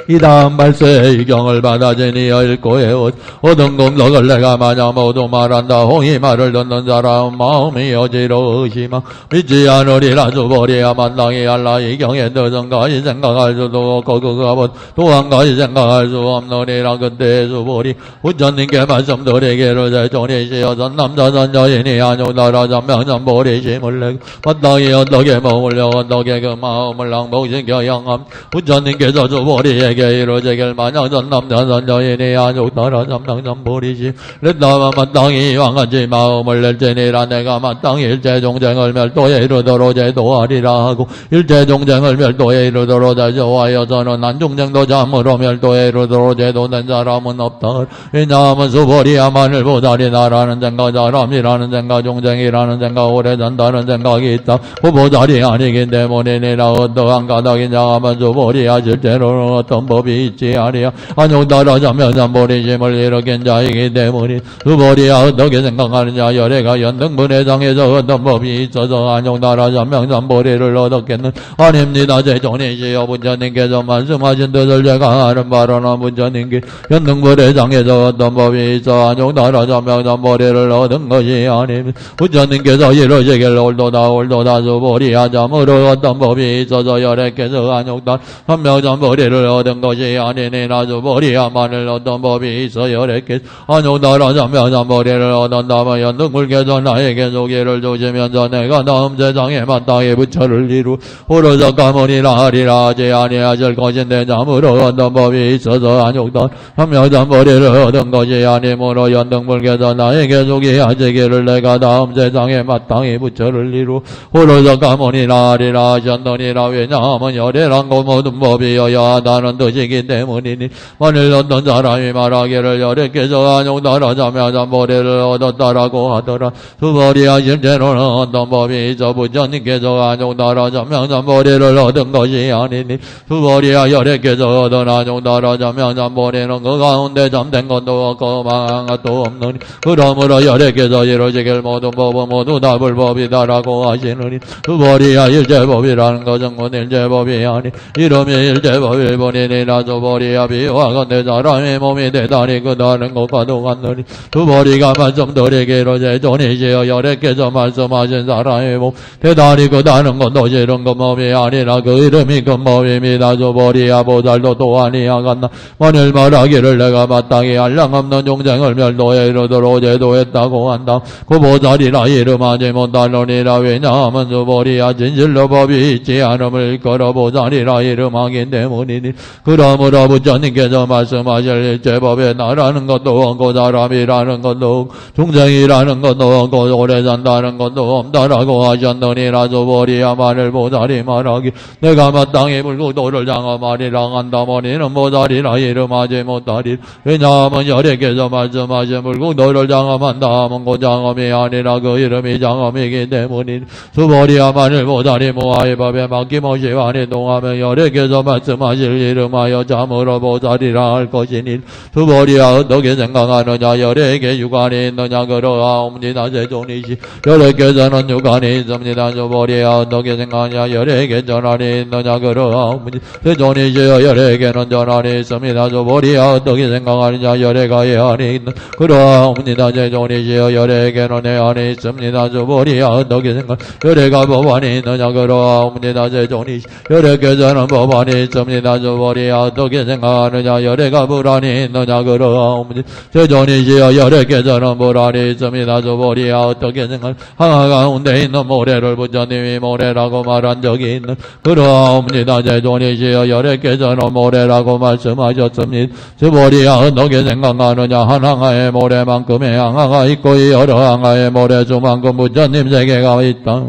[SPEAKER 1] 이 다음 말세에 이 경을 받아지니 읽고 해오 얻은 공덕을 내가 마냥 모두 말한다. 홍이 말을 듣는 사람 마음이 어지러워 의심하 믿지 않으리라. 수보리야 마땅히 알라 이 경의 뜻은 가히 생각할 수도 없고 그가 또한 가히 생각할 수 없느니라. 그때 수보리 부처님께 말씀드리기를 세존이시여 선남자 선녀인이 안욕따라 삼명삼보리 힘을 내고 마땅히 어떻게 머물려 어떻게 그 마음을 항복시켜 영함 부처님께서 수보리에게 여래에게 이루어지길 마냥 전남자선 여인이 안욕 따라 잠당잠 버리시 렛다마 마땅히 왕같이 마음을 낼지니라 내가 마땅히 일체종쟁을 멸도에 이르도록 제도하리라 하고 일체종쟁을 멸도에 이르도록 제도하여 저는 난종쟁도 잠으로 멸도에 이르도록 제도된 사람은 없다. 왜냐하면 수보리야만을 보살이 나라는 생각 사람이라는 생각 종쟁이라는 생각 오래 산다는 생각이 있다. 그 보살이 아니기 때문이니라. 어떠한 까닭이냐 하면 수보리야 실제로는 어떤 법이 있지 아니야. 안욕 따라 잠명잠보리심을 일으킨 자이기 때문에 수보리야 어떻게 생각하느냐. 열애가 연등분해상에서 어떤 법이 있어서 안욕 따라 잠명잠보리를 얻었겠는 아닙니다. 제존이시여 부처님께서 말씀하신 뜻을 제가 아는 바로는 부처님께 연등분해상에서 어떤 법이 있어 안욕 따라 잠명잠보리를 얻은 것이 아닙니다. 부처님께서 이러시길 올도다 수보리야 잠으로 어떤 법이 있어서 열애께서 안욕 따라 잠명잠보리를 얻은 것이 아니니라. 수보리야만을 어떤 법이 있어 열애께서 안욕 따라 잠명잠보리를 얻었다면 연등불께서 나에게 소개를 주시면서 내가 다음 세상에 마땅히 부처를 이루 오로서 가문이라 하리라 하지 아니하실 것인데 잠으로 어떤 법이 있어서 안욕 따라 잠명잠보리를 얻은 것이 아니므로 연등불께서 나에게 소개하시기를 내가 다음 세상에 마땅히 부처를 이루 오로서 가문이라 하리라 하셨느니라. 왜냐하면 열애란 것 모든 법이여야 하다는 뜻이기 때문이니 만일 어떤 사람이 말하기를 열애께서 안욕 따라 잠명잠보리를 얻었다라고 하더라. 수보리야 실제로는 어떤 법이 있어 부처님께서 안욕 따라 잠명잠보리를 얻은 것이 아니니 수보리야 열애께서 얻은 안욕 따라 잠명잠보리는 그 가운데 잠든 것도 없고 망한 것도 없느니 그러므로 열애께서 이루시길 모든 법은 모두 다 불법이다라고 하시느니 수보리야 일제법이라는 것은 곧 일제법이 아니 이름이 일제법일 뿐이니라. 수보리야 비유하건대 사람의 몸이 대단히 크다는 것과도 같느니 수보리가 말씀드리기로 제존이시여 열애께서 말씀하신 사람의 몸 대단히 크다는 것도 싫은 그 몸이 아니라 그 이름이 그 몸입니다. 수보리야 보살도 또한 이하같나 만일 말하기를 내가 마땅히 한량없는 종생을 멸도에 이르도록 제도했다고 한다. 그 보살이라 이름하지 못하느니라. 왜냐하면 수보리야 진실로 법이 있지 않음을 걸어 보살이라 이름하기 때문이니 그러므로 부처님께서 말씀하실 일체법에 나라는 것도 없고 사람이라는 것도 없고 중생이라는 것도 없고 오래 산다는 것도 없다라고 하셨느니라. 수보리야 만일 보살이 말하기 내가 마땅히 불구도를 장엄하리라 한다면 이는 보살이라 이름하지 못하리라. 왜냐하면 열애께서 말씀하신 불구도를 장엄한다 하면 그 장엄이 아니라 그 이름이 장엄이기 때문이니 수보리야 만일 보살이 무아의 법에 맡김없이 완이동하며 열애께서 말씀하실 이름하여 잠으로 보살이라 할 것이니 수보리야 어떻게 생각하느냐. 열애에게 육안이 있느냐. 그러하옵니다. 제존이시 열애께서는 육안이 있습니다. 수보리야 어떻게 생각하냐. 열애에게 전환이 있느냐. 그러하옵니다. 제존이시여 열애에게는 전환이 있습니다. 수보리야 어떻게 생각하느냐. 열애가 예안이 있는 그러하옵니다. 제존이시여 열애에게는 예안이 있습니다. 수보리야 어떻게 생각 열애가 법안이 있느냐. 그러하옵니다. 제존이시 열애께서는 법안이 있습니다. 수보리야 어떻게 생각하느냐. 열애가 불안이 있느냐. 그러하옵니다. 제존이시여 열애께서는 불안이 있습니다. 수보리야 어떻게 생각 항하 가운데 있는 모래를 부처님이 모래라고 말한 적이 있는 그러하옵니다. 제존이시여 열애께서는 모래라고 말씀하셨습니다. 수보리야 어떻게 생각하느냐. 한 항아의 모래만큼의 항아가 있고 이 여러 항아의 모래수만큼 부처님 세계가 있다.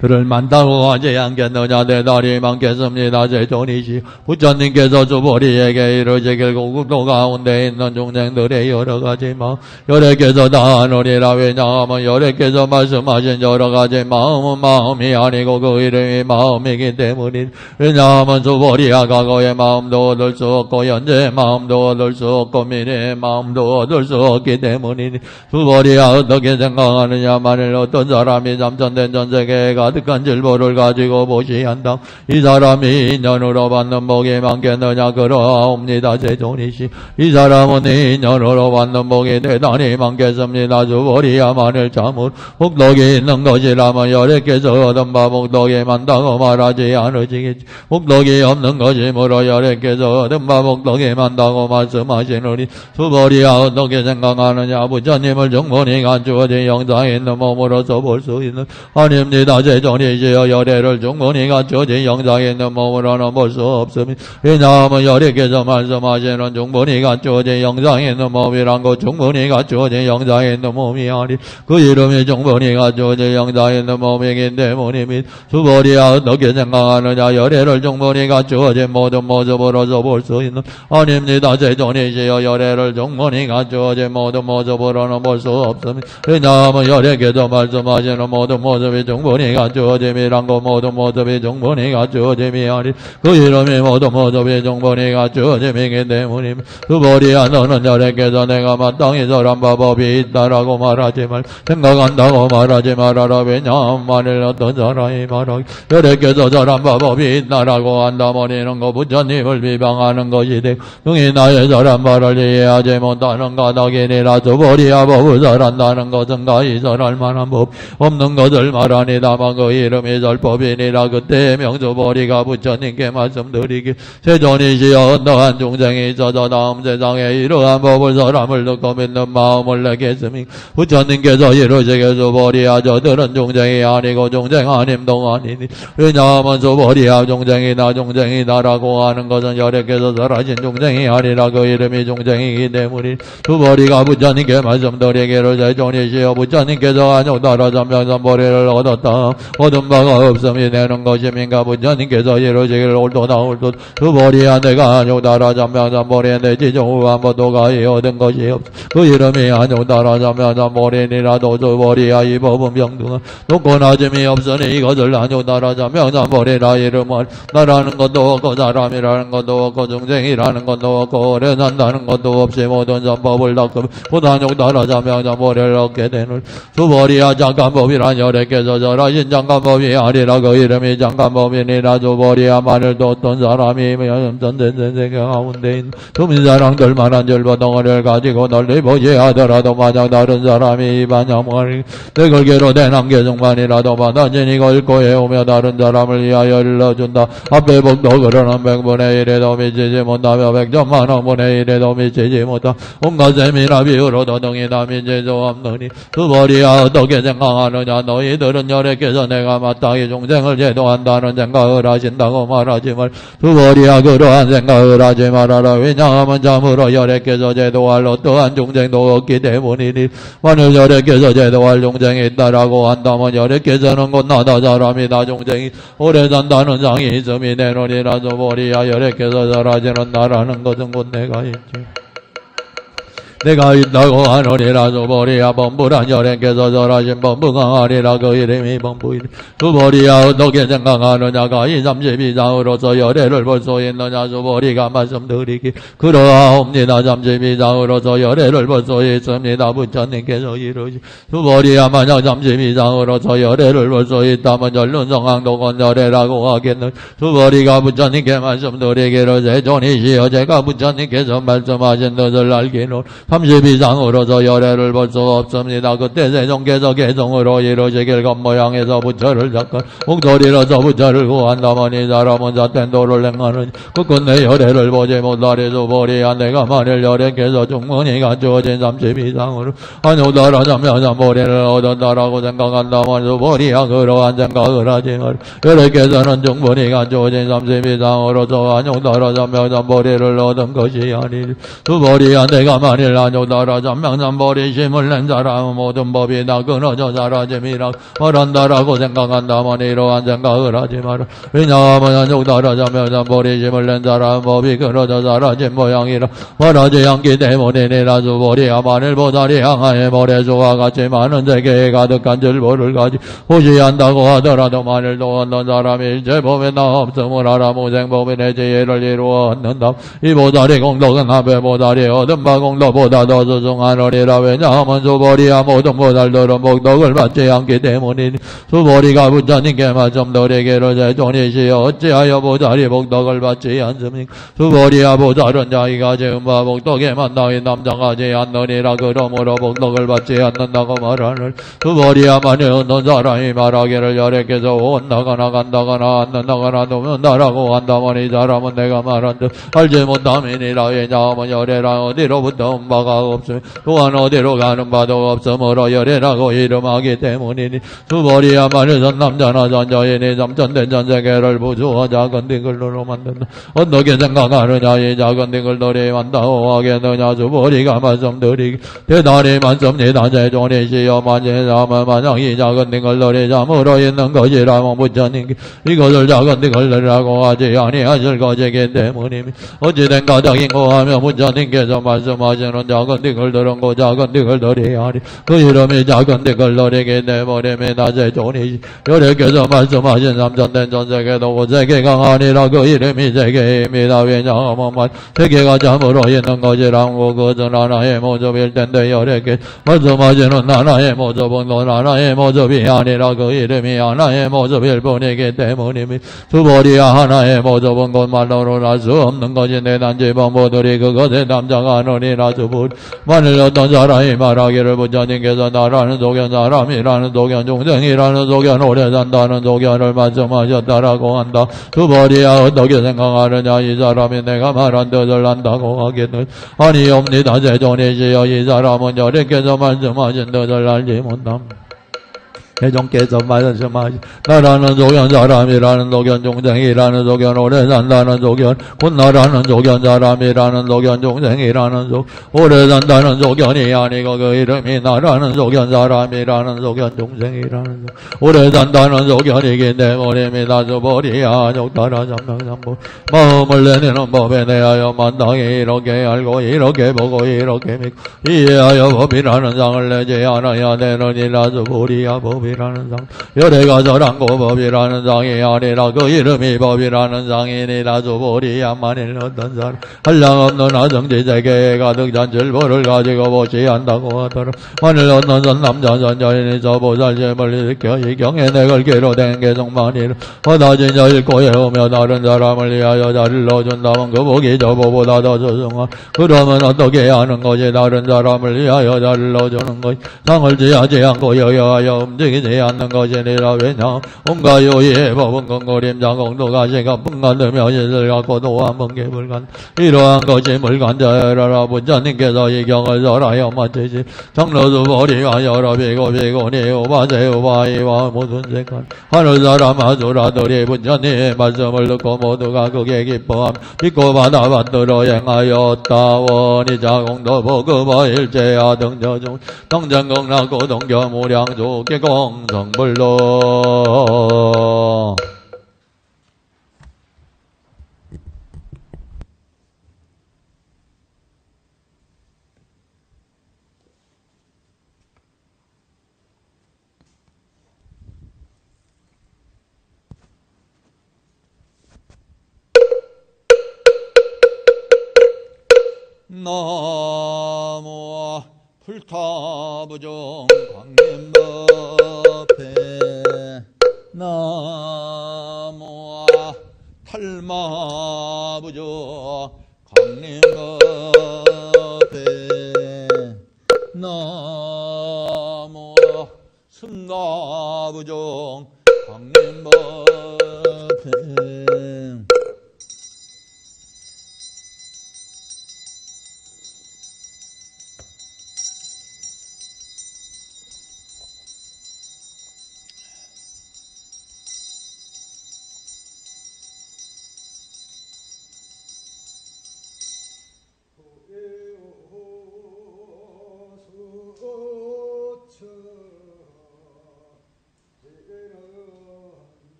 [SPEAKER 1] 그를 만다고 하지 않겠느냐. 대단히 많겠습니다. 제존이시 부처님께서 수보리에게 이르시길 고국도 가운데 있는 중생들의 여러가지 마음 열애께서 다 하느니라. 왜냐하면 열애께서 말씀하신 여러가지 마음은 마음이 아니고 그 이름이 마음이기 때문이니 왜냐하면 수보리야 과거의 마음도 얻을 수 없고 현재의 마음도 얻을 수 없고 미래의 마음도 얻을 수 없기 때문이니 수보리야 어떻게 생각하느냐. 만일 어떤 사람이 잠천된 전세계에 가득한 질보를 가지고 보시한다. 이 사람이 인연으로 받는 복이 많겠느냐. 그러하옵니다. 제존이시 이 사람은 인연으로 받는 복이 대단히 많겠습니다. 수보리야 만일 참으로 복덕이 있는 것이라면 열애께서 얻은 바 복덕이 많다고 말하지 않으시겠지. 복덕이 없는 것이므로 열애께서 얻은 바 복덕이 많다고 말씀하시느니 수보리야 어떻게 생각하느냐. 부처님을 충분히 갖추어진 영상에 있는 몸으로서 볼 수 있는 아닙니다. 세존이시여 열애를 충분히 갖춰진 영상에 있는 몸으로는 볼 수 없으니 왜냐하면 열애께서 말씀하시는 충분히 갖춰진 영상에 있는 몸이란 것 충분히 갖춰진 영상에 있는 몸이 아니 그 이름이 충분히 갖춰진 영상에 있는 몸이기 때문입니다. 수보리야 어떻게 생각하느냐 열애를 충분히 갖춰진 모든 모습으로서 볼 수 있는 아닙니다. 세존이시여 열애를 충분히 갖춰진 모든 모습으로는 볼 수 없습니다. 왜냐하면 열애께서 말씀하시는 모든 모습이 충분히 갖춰짐이란 것 모든 모습이 충분히 갖춰짐이 아니 그 이름이 모든 모습이 충분히 갖춰짐이기 때문입니다. 수보리야 너는 열애께서 내가 마땅히 설한 법이 있다라고 말하지 말 생각한다고 말하지 말아라. 왜냐하면 만일 어떤 사람이 말하기 열애께서 설한 법이 있다라고 한다면 이는 거 부처님을 비방하는 것이 되고 능히 나의 설한 말을 이해하지 못하는 까닭이니라. 수보리야 법을 설한다는 것은 가히 설할 만한 법 없는 것을 말하니다만 그 이름이 설법이니라. 그때 명수보리가 부처님께 말씀드리기 세존이시여 어떠한 중생이 있어서 다음 세상에 이러한 법을 설함을 듣고 믿는 마음을 내겠으니 부처님께서 이르시게 수보리야 저들은 중생이 아니고 중생 아님 동안이니 왜냐하면 수보리야 중생이다 중생이다라고 하는 것은 열애께서 설하신 중생이 아니라 그 이름이 중생이기 때문이 수보리가 부처님께 말씀드리기를 세존이시여 부처님께서 안욕다라 전명선보리를 얻었다 얻은 바가 없음이 되는 것임인가. 부처님께서 이르시기를 옳도다 옳도다 수보리야 내가 안욕다라 전명선보리에 내 지종 한 번도 가히 얻은 것이 없어 그 이름이 안욕다라 전명선보리니라도 수보리야 이 법은 병등한 높고 낮음이 없으니 이것을 안욕다라 전명선보리라 이름을 나라는 것도 없고 사람이라는 것도 없고 중생이라는 것도 없고 오래 산다는 것도 없이 모든 선법을 닦음 보다욕다라 전명선보리를 얻게 되는 수보리야 장간법이란 열애께서 절하신 장간법이 아니라 그 이름이 장간법이니라. 수보리야 만일도 어떤 사람이 전생생 가운데 있는 주민사랑들만한 절보덩어리를 가지고 널리 보지하더라도 만약 다른 사람이 반야말이 내 걸개로 된 한계중만이라도 받아지니고 읽고 해오며 다른 사람을 위하여 일러준다. 앞에 복도 그러는 100분의 1에도 미치지 못하며 100천만억 분의 1에도 미치지 못하 온갖 셈이나 비유로도 등이 다 미칠 수 없느니 수보리야 어떻게 생각하느냐. 너희들은 열애께서 내가 마땅히 중생을 제도한다는 생각을 하신다고 말하지 말 수보리야 그러한 생각을 하지 말아라. 왜냐하면 참으로 열애께서 제도할 어떠한 중생도 없기 때문이니 만일 열애께서 제도할 중생이 있다라고 한다면 열애께서는 곧 나다 사람이다 중생이 오래 산다는 상이 있음이 되느니라. 수보리야 열애께서 절하시는 나라는 것은 곧 내가 있지 내가 있다고 하느니라. 수보리야 범부란 열애께서 절하신 범부강하리라. 그 이름이 범부이니 수보리야 어떻게 생각하느냐가 이 32장으로서 열애를 볼 수 있느냐. 수보리가 말씀드리기 그러하옵니다. 32장으로서 열애를 볼 수 있습니다. 부처님께서 이르시 수보리야 만약 32장으로서 열애를 볼 수 있다면 전륜성황도건 열애라고 하겠는 수보리가 부처님께 말씀드리기를 세존이시여 제가 부처님께서 말씀하신 뜻을 알기는 32장으로서 열애를 볼 수 없습니다. 그때 세종께서 개성으로 이루시길 겉모양에서 부처를 잡건 옥돌이로서 부처를 구한다면 이 사람은 잣된 도를 행하느니 그 끝내 열애를 보지 못하리. 수보리야 내가 만일 열애께서 충분히 갖추어진 32장으로 안욕다라 전명선보리를 얻었다라고 생각한다면 수보리야 그러한 생각을 하지 말 열애께서는 충분히 갖추어진 32장으로서 안욕다라 전명선보리를 얻은 것이 아니니 수보리야 내가 만일 안욕다라 전명선보리 힘을 낸 사람은 모든 법이 다 끊어져 사라짐이라 말한다라고 생각한다면 이러한 생각을 하지 마라. 왜냐하면 안욕다라 전명선보리 힘을 낸 사람은 법이 끊어져 사라진 모양이라 말하지 않기 때문이니라. 수보리야 만일 보살이 향하에 모래수와 같이 많은 세계에 가득한 절보를 가지 보시한다고 하더라도 만일도 어떤 사람이 일체법에 나 없음을 알아 무생법인의 지혜를 이루어 얻는다. 이 보살이 공덕은 앞에 보살이 얻은 바 공덕보다 더 수승하느니라. 왜냐하면 수보리야 모든 보살들은 복덕을 받지 않기 때문이니 수보리가 부처님께 말씀드리기를 세존이시여 어찌하여 보살이 복덕을 받지 않습니까. 수보리야 보살은 자기가 지은 바 복덕에 마땅히 남장하지 않느니라. 그러므로 복덕을 받지 않는다고 말하는 수보리야 만일 어떤 사람이 말하기를 열애께서 온다거나 간다거나 않는다거나 놓는다라고 한다면 이 사람은 내가 말한 듯 알지 못함이니라. 왜냐하면 열애란 어디로부터 온 바 바가 없으며 또한 어디로 가는 바도 없으므로 열애라고 이름하기 때문이니 수보리야말로 남자나 전자인이 삼천된 전세계를 부수어 작은 딩글로 만든다. 어떻게 생각하느냐 이 작은 딩글들이 만다고 하겠느냐 수보리가 말씀드리기 대단히 많습니다. 제존이시여 만세삼은 만약 이 작은 딩글들이 잠으로 있는 것이라면 부처님께 이것을 작은 딩글들이라고 하지 아니하실 것이기 때문이니 어찌된 가장인 거하며 부처님께서 말씀하시는 작은 딩글들은 그 작은 딩글들이 아니 그 이름이 작은 딩글들이기 때문입니다. 제존이시 여래께서 말씀하신 삼천된 전세계도 그 세계가 아니라 그 이름이 세계입니다. 왜냐하면 세계가 잠으로 있는 것이라고 그것은 하나의 모습일 텐데 여래께 말씀하시는 하나의 모습은 그 하나의 모습이 아니라 그 이름이 하나의 모습일 뿐이기 때문입니다. 수보리야 하나의 모습은 그 말로는 알 수 없는 것인데 단지 범보들이 그것에 담장하느니라. 수보리 만일 어떤 사람이 말하기를 부처님께서 나라는 소견 사람이라는 소견 중생이라는 소견 오래 산다는 소견을 말씀하셨다라고 한다. 수보리야 어떻게 생각하느냐 이 사람이 내가 말한 뜻을 안다고 하겠느냐 아니옵니다. 제존이시여 이 사람은 여래께서 말씀하신 뜻을 알지 못합니다. 대종께서 말씀하시 나라는 소견 사람이라는 소견 중생이라는 소견 오래 산다는 소견 곧 나라는 소견 사람이라는 소견 중생이라는 소견 오래 산다는 소견이 아니고 그 이름이 나라는 소견 사람이라는 소견 중생이라는 소견 오래 산다는 소견이기 때문입니다. 수보리야 적다라 잠당삼보 마음을 내리는 법에 대하여 마땅히 이렇게 알고 이렇게 보고 이렇게 믿고 이해하여 법이라는 상을 내지 않아야 되느니라. 수보리야 법이 법이라는 상 열애가 저랑고 법이라는 상이 아니라 그 이름이 법이라는 상이니라. 수보리야 만일 어떤 사람 한량없는 아정지 세계에 가득 찬 질보를 가지고 보시한다고 하더라. 만일 어떤 선남자 선자인이 저 보살심을 일으켜 이 경에 내 걸기로 된 개성만이라 허다진 여일고에 오며 다른 사람을 위하여 자리를 넣어준다면 그 복이 저 보보다 더 소중한 그러면 어떻게 하는 것이 다른 사람을 위하여 자리를 넣어주는 것이 상을 지하지 않고 여여하여 움직이지 않는 것이니라. 왜냐 온갖 요의의 법은 근거림자 공도가 시가 분간되며 이를 갖고 도한 번개불간 이러한 것이 물간자여라. 부처님께서 이 경을 설하여 마치시 장로수보리와 여러 비고비고니 우바세 우바이와 모든 색깔 하늘사람 아수라들이 부처님의 말씀을 듣고 모두가 그게 기뻐함 믿고 받아받들어 행하였다원이 자공도 보급어 일제야 등저중 동전공락고 동교무량조 개공성불로 나무 불타부종 광림법회 나무 탈마부종 광림법회 나무 승가부종 광림법회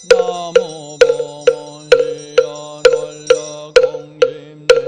[SPEAKER 1] 나무 범원시연 원력 공심대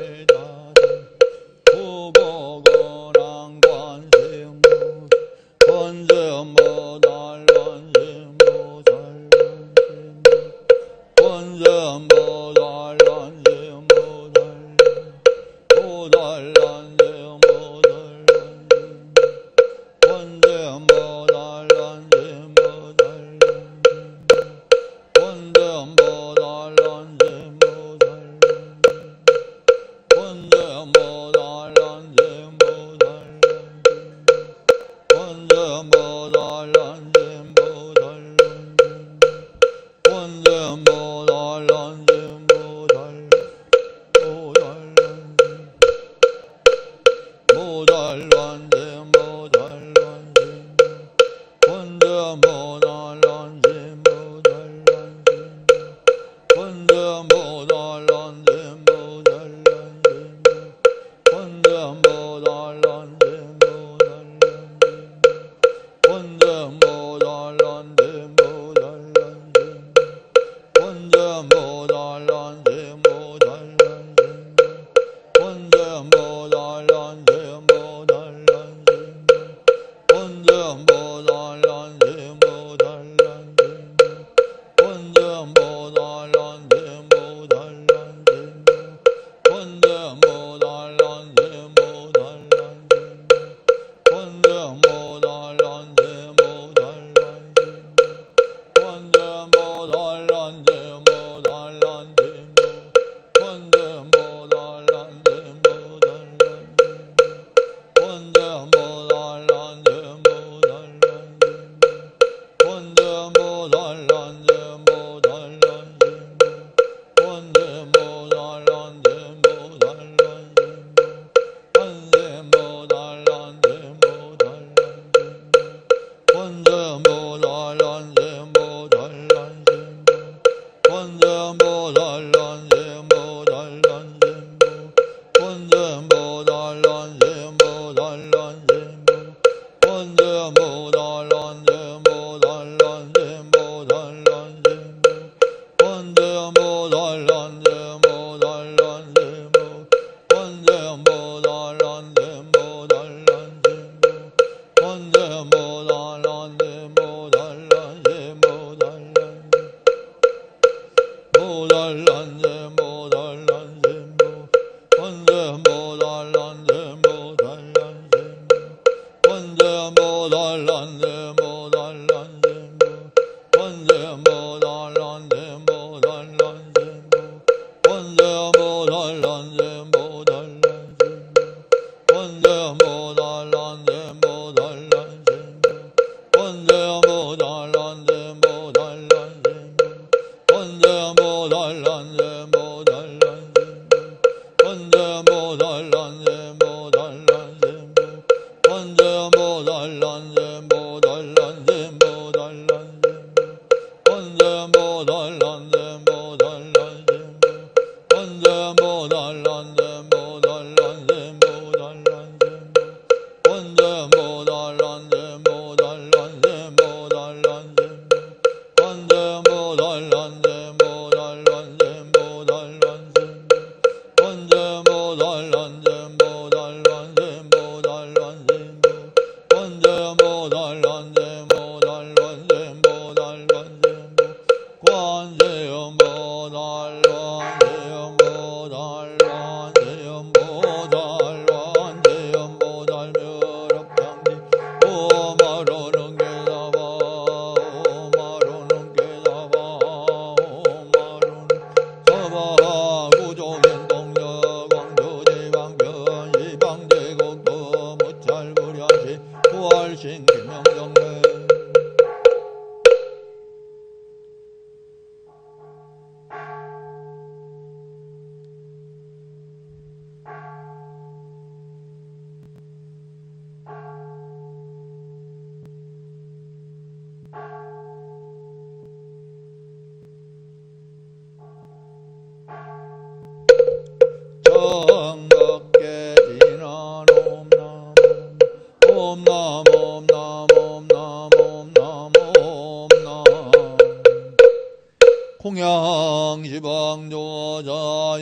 [SPEAKER 1] 공양 지방조자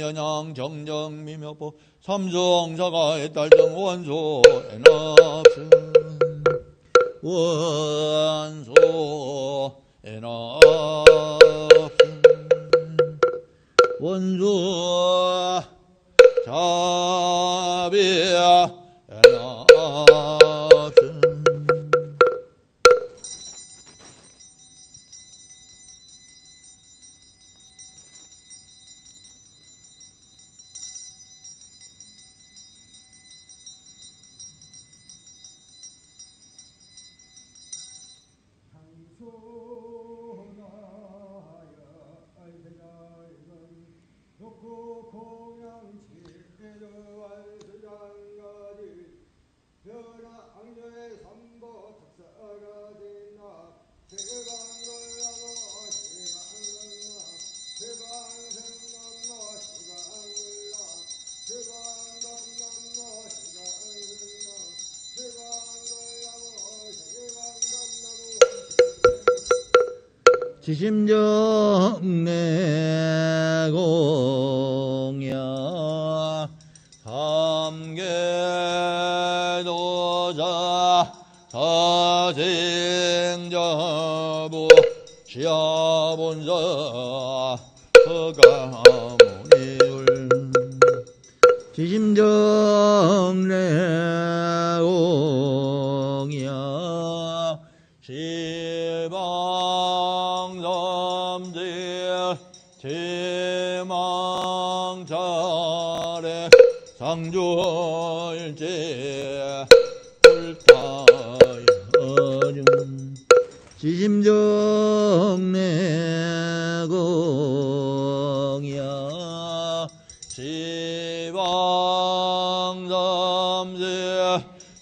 [SPEAKER 1] 연양 정정 미묘보 삼성사가의 딸정 원소 엔합승 원소 엔합승 원소 자비야 엔합승 지심정내공야 삼계도자 사생자부 시야본사 서가모니울 지심정내공야 시방삼재 제망자래 상조일제 불타여중 지심정내공야 시방삼재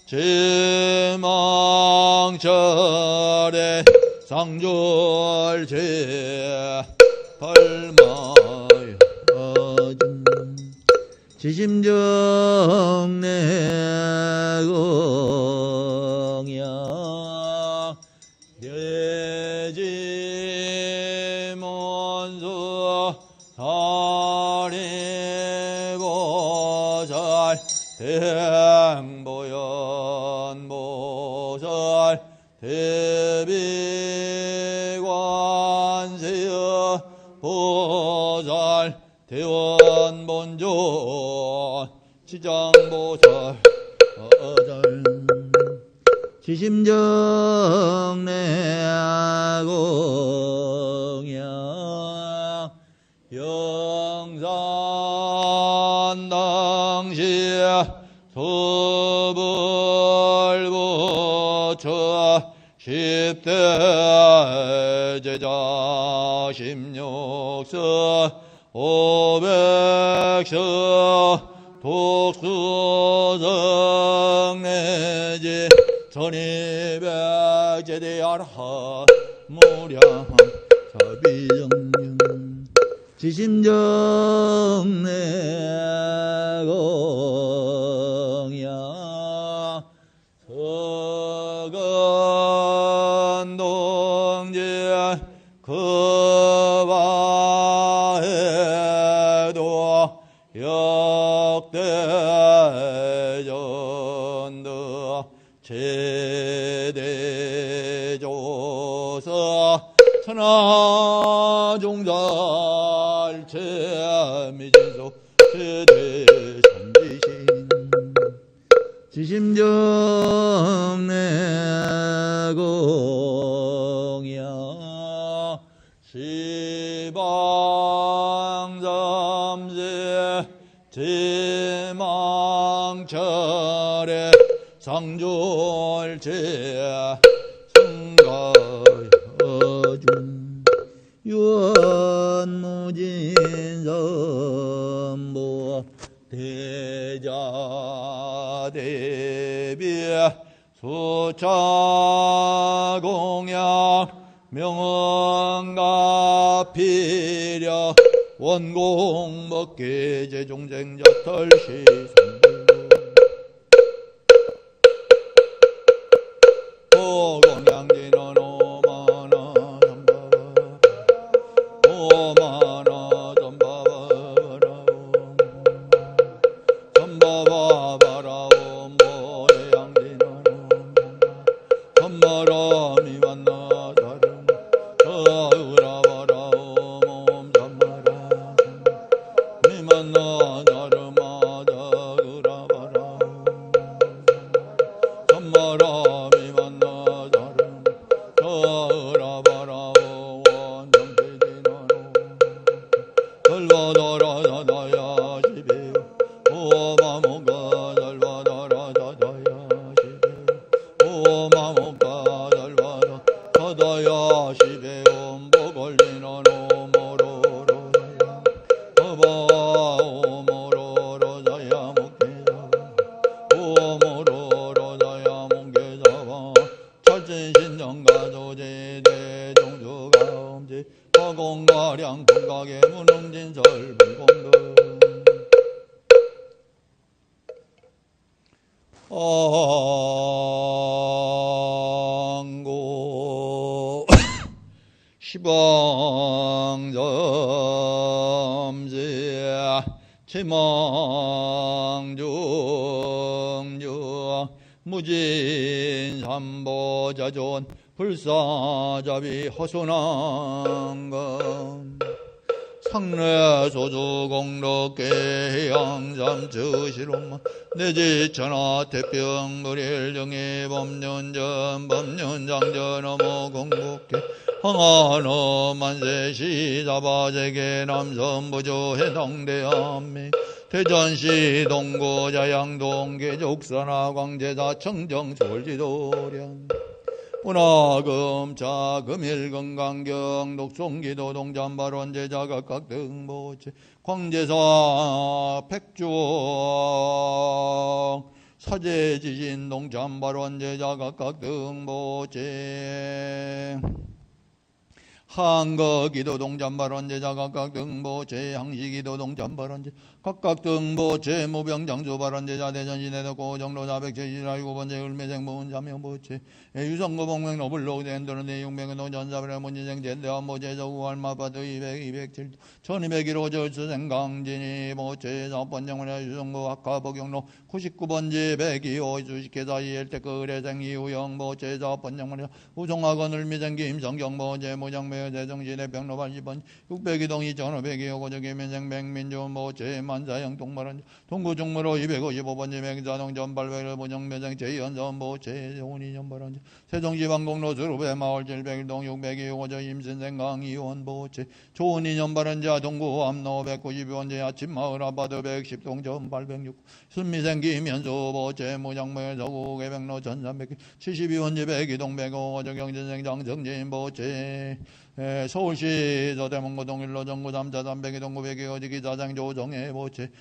[SPEAKER 1] 제망자래 상조일제 발마여중 지심정내공야 대지문수 사리보살 대행보연보살 대비관세여 보살 대원본존 지장보살 지심정내공야 영산당시 소불부처 10대 제자 16서 500서 독수성내지 1200제대아르한 무량 사비정령 지심정내공야 서건동제 그바해도 역대전도 제대조서 천하종잘 미진소 제대선지신 지심정내공야 시방삼세 제망철에 상졸제 승가여중 유언무진선보 대자대비 수차공양 명언가피려 원공먹기 제종쟁자 털시 공양진원 오만한 오만 걸리는 오모로로자야 오모로로자야 목계자바 오모로로자야 목계자바 찰진신정가조제 대종주가엄지 화공가량 분각의 문흥진설 불공덕 앙고 시방점지 치망중주 무진삼보자존 불사자비 허손한감 상례소주공덕계 양잠주시로마 내지천하 태평불일정의 법륜전 법륜장전 어모공복계 항하너 만세시자바제계 남선부조 해당대암미 대전시 동고자양동계 족산하 광제자 청정솔지도량 문화금 자금일건강경 독송기도 동잠발원제자 각각 등보체 광제사 백종 사제지신 동잠발원제자 각각 등보체 한거기도 동잠발원제자 각각 등보체 항시기도 동잠발원제 각각 등보체 무병장수발원제자 대전시내도 고정로자 백제시라 9번째 을매생무은자명보체 유성고 복명 노블로그 덴도는 내용명은 노전사별의 문지생 제대한모제 저구할마파드 207 1201호 절수생 강진이 모체 사업번정원의 유성고 학과복용로 99번째 102호 주식회사 이엘테크레생 이우영 모체 사업번정원의 우송학원 을미생 김성경모체 무장매 대정시대 병로 80번 602동 2502호 고적이민생 백민주 모체 만사형 동말원 동구중무로 255번지 맹자동 전발백을 무정매생 제연선 모체 온이전발원 세종지방공로 수루배 마을 701동 602호 저 임신생 강이원 모체 조은이전발원자 동구 암로 192번지 아침마을 아파트 110동 전발백육 순미생 김현수 모체 무장매 서구 개백로 1300 72번지 102동 105호 저 경진생 장성진 모체 서울시 서대문고동 일로 정구 3자 302동 902호 지기사장 조정해 모체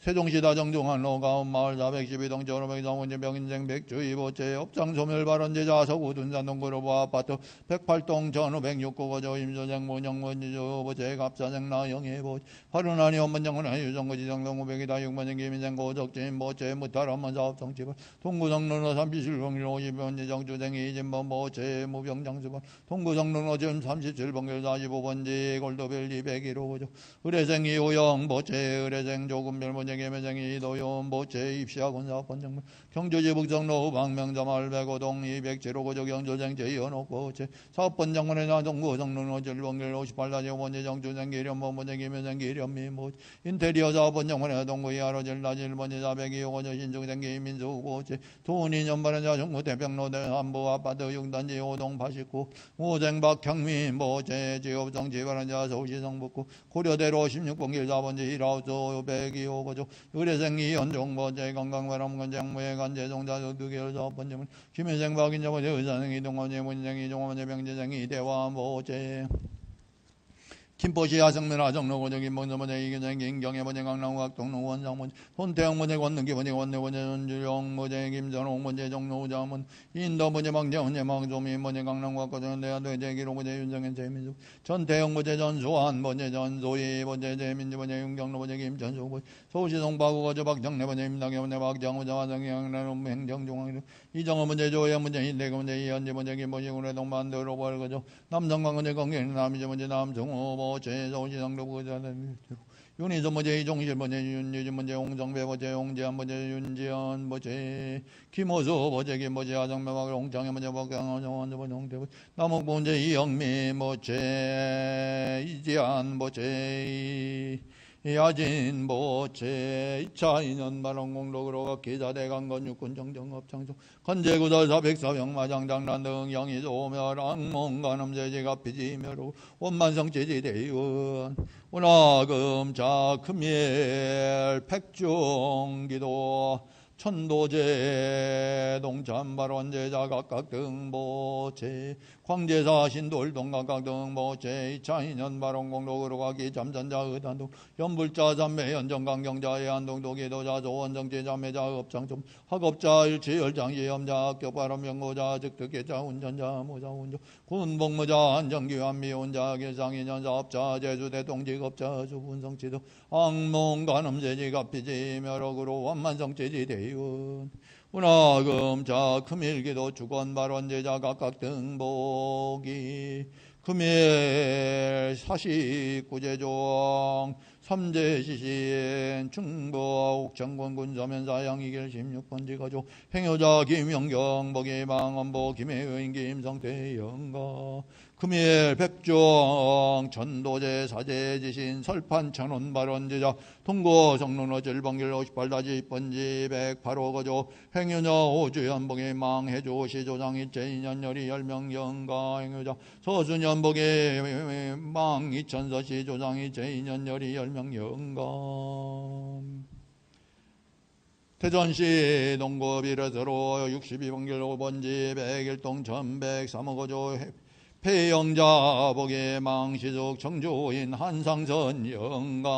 [SPEAKER 1] 세종시다 정중한로 가운마을 412동 전호백상원지 명인생 백주의 보체 업장소멸발원제자 서구 둔산동구로보 아파트 108동 전호백육구고 저 임소생 문영문지조 보체 갑사생 나영해 보체 화른하니 원문정원의 유정구 지정동 900이다 6번생 김인생 고적진 보체 무탈한문 사업성지발 동구성로로 37번길 50번지 정주생 이진번 보체 무병장수번 동구성로로 지금 37번길 45번지 골도별 201호고 의뢰생 이호영 보체 의뢰생 조금별 보체 개매생이 도요 모체 입시학원 사업번정문 경주지 북성로 방명자마을 105동 207호고 경조생 제연옥보체 사업번정문에 나동구 성로로 7번길 58다지 5번지 정주생 기련보 모체 개매생 기련미 모체 인테리어 사업번정문에 동구 이하로 7다지 1번지 402호고 신중생 기민수 보체 돈이 연발한 자중구 대평로 대한부 아파트 6단지 5동 89 우생 박향민 모체 지업성 지발한 자 서울시 성북구 고려대로 16번길 4번지 1하우스 102호고 의뢰생이 연종보제 건강바람건장무예 간제종자조 두개월 사업번정문 김혜생 박인자보제 의사생 이동원제 문생 이종원제 병제생이 대화보제 김포시 하성면 하정로고적 인봉서번제 이견생 인경해번제 강남각 동로원장번제 손태영번제 권능기번제 원내번제 전주영번제 김전홍번제 정로우자문 인도번제 방재원제 망조민번제 강남각 거전대하되제 기록번제 윤정현 재민수 전태영번제 전수환번제 전소희번제 재민주번제 윤경로번제 김전수번제 서울시 송파구거저 박정래번제 임당해번제 박정우자 화성영란음 행정중앙 이정원번제 조혜번제 인대건번제 이현지번제 김포시 구례동반도로 벌거저 남성광번제 건경 남이제번제 남성호 서울시 상도부거자는 윤희선번제 이종실번제 윤유진번제 홍정배번제 홍재한번제 윤지연번제 김호수번제 김번제 하정매박 홍장해번제 박강원정원번제 홍대번제 남욱번제 이영미번제 이지한번제 야진보체 2차 2년 발언공록으로 기자대강건 육군 정정업창소 건재구설 사백사병마장장난 등 영의소멸 악몽간음제지가 피지멸로 원만성제지대의원 운하금자 금일 백중기도 천도제 동참발원제자 각각 등보체 황제사 신돌 동각각 등모 제2차2년 발원공록으로 가기 잠전자 의단동 연불자 잠매 연정강경자 예한동 도기도자 조원정제 잠매자 업장좀 학업자 일치열장지 염자 격발원 명고자 즉득계자 운전자 모자 운전 군복무자 안정기환 미혼자 계상인연 사업자 제주대 동직업자 주분성치도 악몽간음제지 갑피지 멸옥으로 원만성제지 대의원 운하금자 금일기도 주권발원제자 각각 등복이 금일 사식구제종 삼재시신 충북 정권군 서면사양 이길 16번지 가족 행여자 김영경 복이망원보 김혜인 김성태 영가 금일 백종 전도제 사제지신 설판 천원 발원제자 통고 성론어 절방길 58-10번지 108호 거조 행여녀 오주연복이 망해조 시조장이 제인연열이 10명 영가 행여자 서순연복이 망 이천서 시조장이 제인연열이 10명 영가 대전시 농고비례서로 62번길 5번지 101동 1103호 거조 폐영자 복의 망시족 정조인 한상선 영감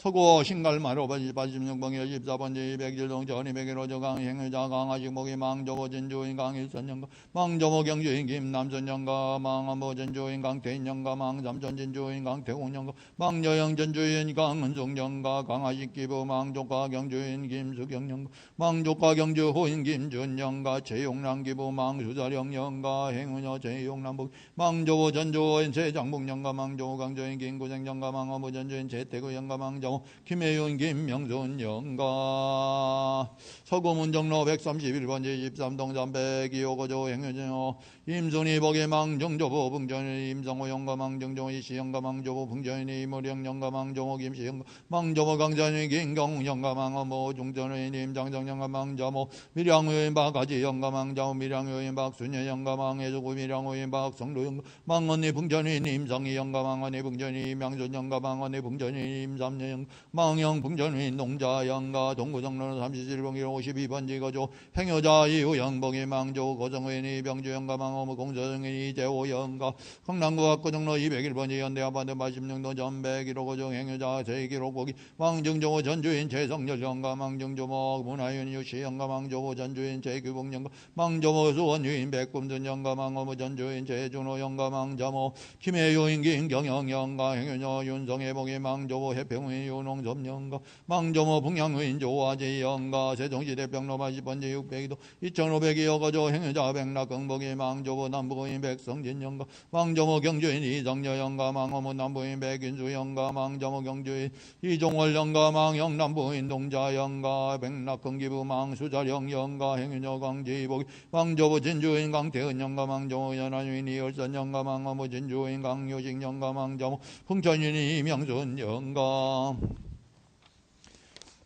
[SPEAKER 1] 서고 신갈마로 86번길 14번지 201동 전이백일호 저강 행의자 강아식 목이 망조보 진주인 강일선 영가 망조보 경주인 김남선 영가 망한보 진주인 강태인 영가 망삼천 진주인 강태웅 영가 망여영 진주인 강은숙 영가 강아식 기부 망조과 경주인 김수경 영가 망조과 경주 호인 김준 영가 최용남 기부 망수자령 영가 행은여 최용남복 망조보 전주인 최장복 영가 망조보 강조인 김구생 영가 망한보 전주인 최태구 영가 망조 김혜윤 김명순 영가 서구문정로 131번지 13동 302호 거조 행여진호 임순희 복의 망정조보 풍전이 임성호 영가 망정조 이시 영가 망조보 풍전이 이모령 영가 망정호 김시 영가 망조보 강전이 김경훈 영가 망어모 중전의 임장정 영가 망자모 미량의인 박가지 영가 망자모 미량의인 박순여 영가 망해주고 미량의인 박성루 영가 망언니 풍전이 임성희 영가 망언니 풍전이 임양순 영가 망언니 풍전이 임삼여 영가 망영 풍전위 농자 영가 동구정로는 37번길 52번지 거조 행여자 이후 영복이 망조 고정의인이 병주 영가 망어무 공서정인이 제호 영가 강남구 학구정로 201번지 현대아파트 86동 전백일호 고정 행여자 제2기록 보기 망정조호 전주인 최성열 영가 망정조목 문화윤 유시 영가 망조호 전주인 제규봉 영가 망조호 수원유인 백금든 영가 망어무 전주인 제준호 영가 망자모 김해유인 김경영 영가 행여녀 윤성의 복이 망조호 해평의 윤홍섭영가 망조모 풍양의인 조화제 영가 세종시대 병로 80번지 600도 2500이 여거조 행여자 백락경복이 망조모 남부인 백성진 영가 망조모 경주인 이성여 영가 망어모 남부인 백인수 영가 망조모 경주인 이종월 영가 망영 남부인 동자 영가 백락경기부 망수자령 영가 행여녀 강지복 망조모 진주인 강태은 영가 망조모 연안유인 이열선 영가 망어모 진주인 강효식 영가 망조모 풍천인 이명순 영가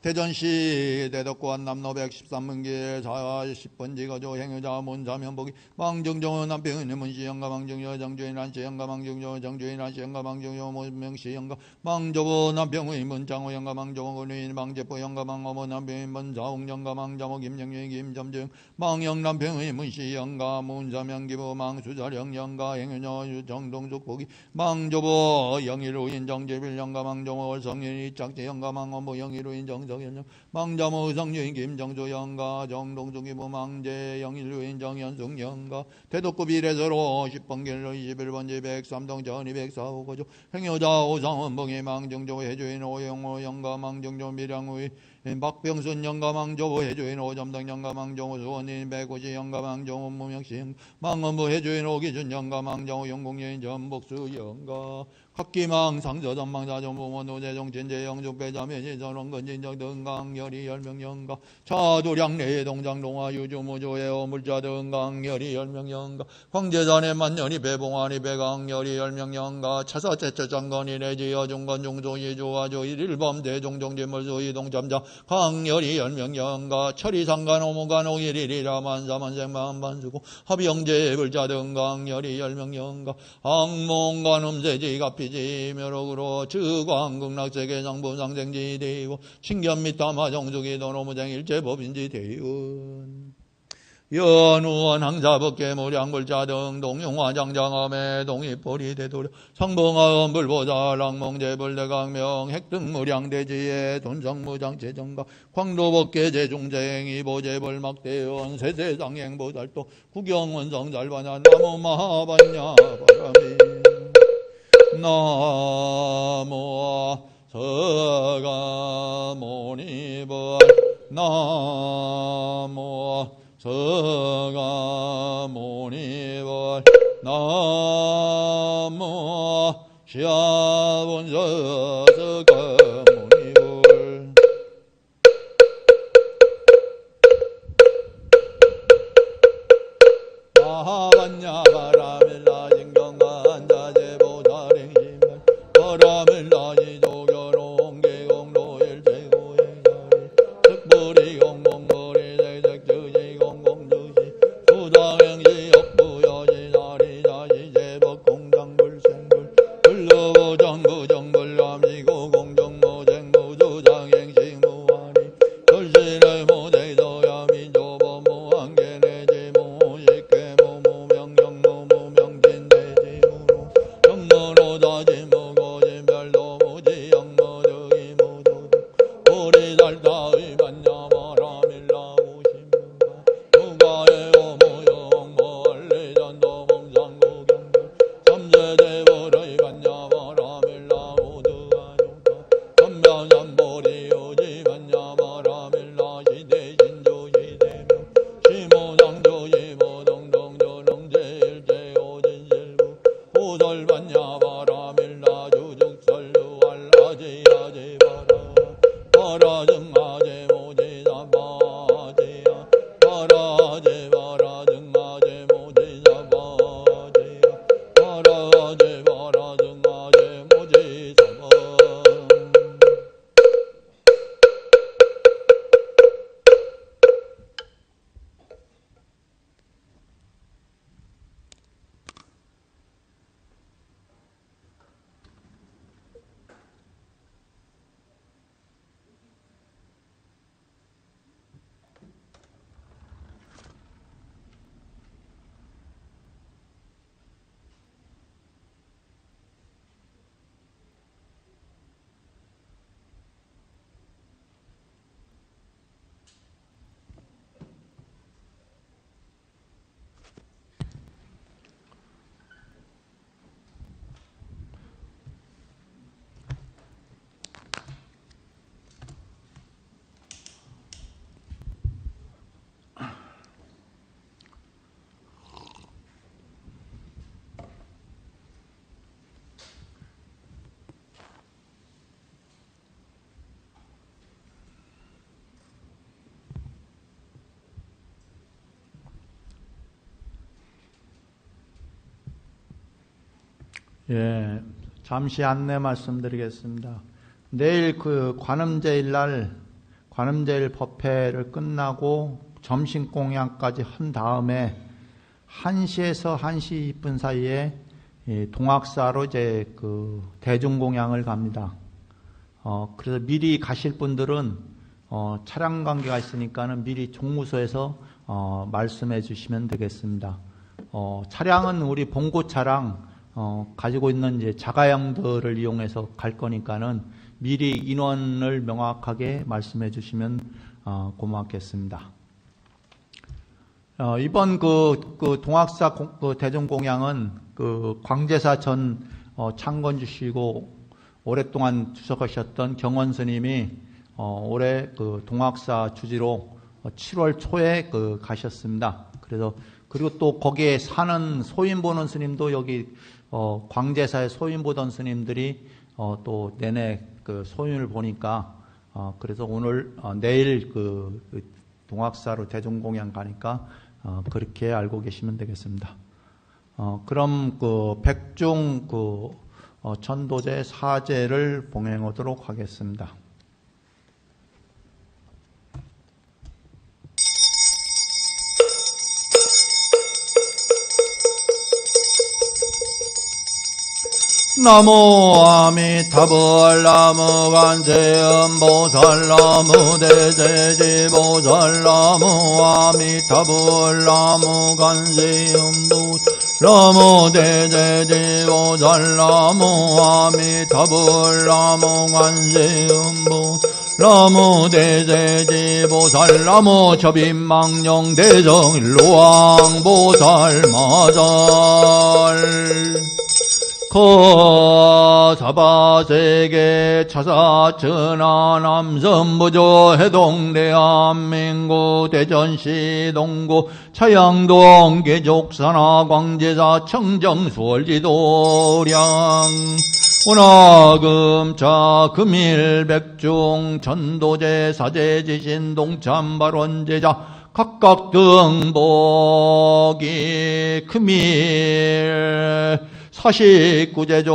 [SPEAKER 1] 대전시 대덕구안 남로 113번길 40번지 거조 행여자 문사면복이 망정정호 남평은 문시 영가 망정조 정주인 한시 영가 망정조 정주인 한시 영가 망정조 문명시 영가 망조보 남평의 문장호 영가 망조보 군인 망제포 영가 망어모 남평의 문사홍 영가 망자모 김영유인 김점정 망영 남평의 문시 영가 문사면기부 망수자령 영가 행여녀 정동숙복이 망조보 영일우인 정제빌 영가 망조모 성인이 짝제 영가 망어모 영일우인 정성 망자모 성유인 김정조 영가 정동숙이부 망제 영일유인 정연숙 영가 대덕구 비례서로 10번길로 21번지 103동 전 204호 거조 행여자 오상원봉이 망정조 해주인 오영호 영가 망정조 미량의 박병순 영가 망조보 해주인 오점당 영가 망정호 수원인 백오시 영가 망정호 무명시 망원부 해주인 오기준 영가 망정호 영공여인 전복수 영가 각기망 상저전망 자전부원 노재종 진재 영족 배자면 신선원 건진정 등강열이 10명 영가 차도량 내동장 동화 유주무조의 어물자 등강열이 10명 영가 황제산의 만년이 배봉환이 배강열이 10명 영가 차사채처 장건이 내지여 중건 중조이 조화조 일일범 대종종진물수 이동잠자 강열이 10명 영가 철이상간 오무간 오일일이라 만사만생만반수고 합영제 불자 등강열이 10명 영가 악몽간 음세지가 묘록으로 즉왕극락세계 장부상생지 대의원 신견 밑다마 정숙이 도노무쟁 일제법인지 대의원 연우원 항사법계 무량불자 등 동용화장장암에 동입보리 대도려 상봉하원 불보자 랑몽제불대강명 핵등 무량대지에 돈성무장 재정가 광도법계 제중쟁 이보제불막대원 세세상행보살도 구경원성잘반야 나무마하반야 바람이 나무 서가모니불 나무 서가모니불 나무 시아본서 서가모니불 나하반야 바라밀라 진경반자제보다랭심만 바라밀라 이조결홍 계공로 일제고행사리 특불이 공공불이 대sek주시 공공주시 수당행시 역부여시 사리자시 제법공장불생불 불로부정부정불감시고 공정무쟁무수장행시 무한이 절실의 무대서야미 조법무한계내지 무식계무무명령무무명진내지무로 영무로다지무고진별로무지영무득이무도득 우리달다의 반야마라밀라고심문가 누가의 오무영무얼리전도봉상구경불 삼세대불의 반야마라밀라고드가요가 삼변삼보리오지 반야마라밀라시대신조시대명 시무당조시무동동조롱제일제오진실부 호설반야바라밀라 주죽설루알라지야지바라 바라증아제모지사바제야 바라제바라증아제모지사바제야 바라제바라증아제모지사바
[SPEAKER 2] 예, 잠시 안내 말씀드리겠습니다. 내일 그 관음제일 날 관음제일 법회를 끝나고 점심 공양까지 한 다음에 1시에서 1시 2분 사이에 동학사로 이제 그 대중공양을 갑니다. 그래서 미리 가실 분들은 차량 관계가 있으니까는 미리 종무소에서 말씀해 주시면 되겠습니다. 차량은 우리 봉고 차량 가지고 있는 이제 자가용들을 이용해서 갈 거니까는 미리 인원을 명확하게 말씀해 주시면 고맙겠습니다. 이번 그 동학사 그 대중공양은 그 광제사 전 창건 주시고 오랫동안 주석하셨던 경원 스님이 올해 그 동학사 주지로 7월 초에 그 가셨습니다. 그래서 그리고 또 거기에 사는 소인 보는 스님도 여기 광제사에 소인 보던 스님들이 또 내내 그 소인을 보니까 그래서 오늘 내일 그 동학사로 대중공양 가니까 그렇게 알고 계시면 되겠습니다. 그럼 그 백중 그 천도제 사제를 봉행하도록 하겠습니다. 나무 아미타불 나무 관세음보살 나무 대제지보살 나무 아미타불 나무 관세음보살 나무 대제지보살 나무 아미타불 나무 관세음보살 나무 대제지보살 나무 접임망령 대성일로왕보살 마잘 사바세계 차사천하 남선부조 해동대한민국 대전시 동구 차양동 계족산하 광제사 청정수월지도량 원화금차 금일백중 전도제 사제지신 동참발원제자 각각 등복이 금일 49제종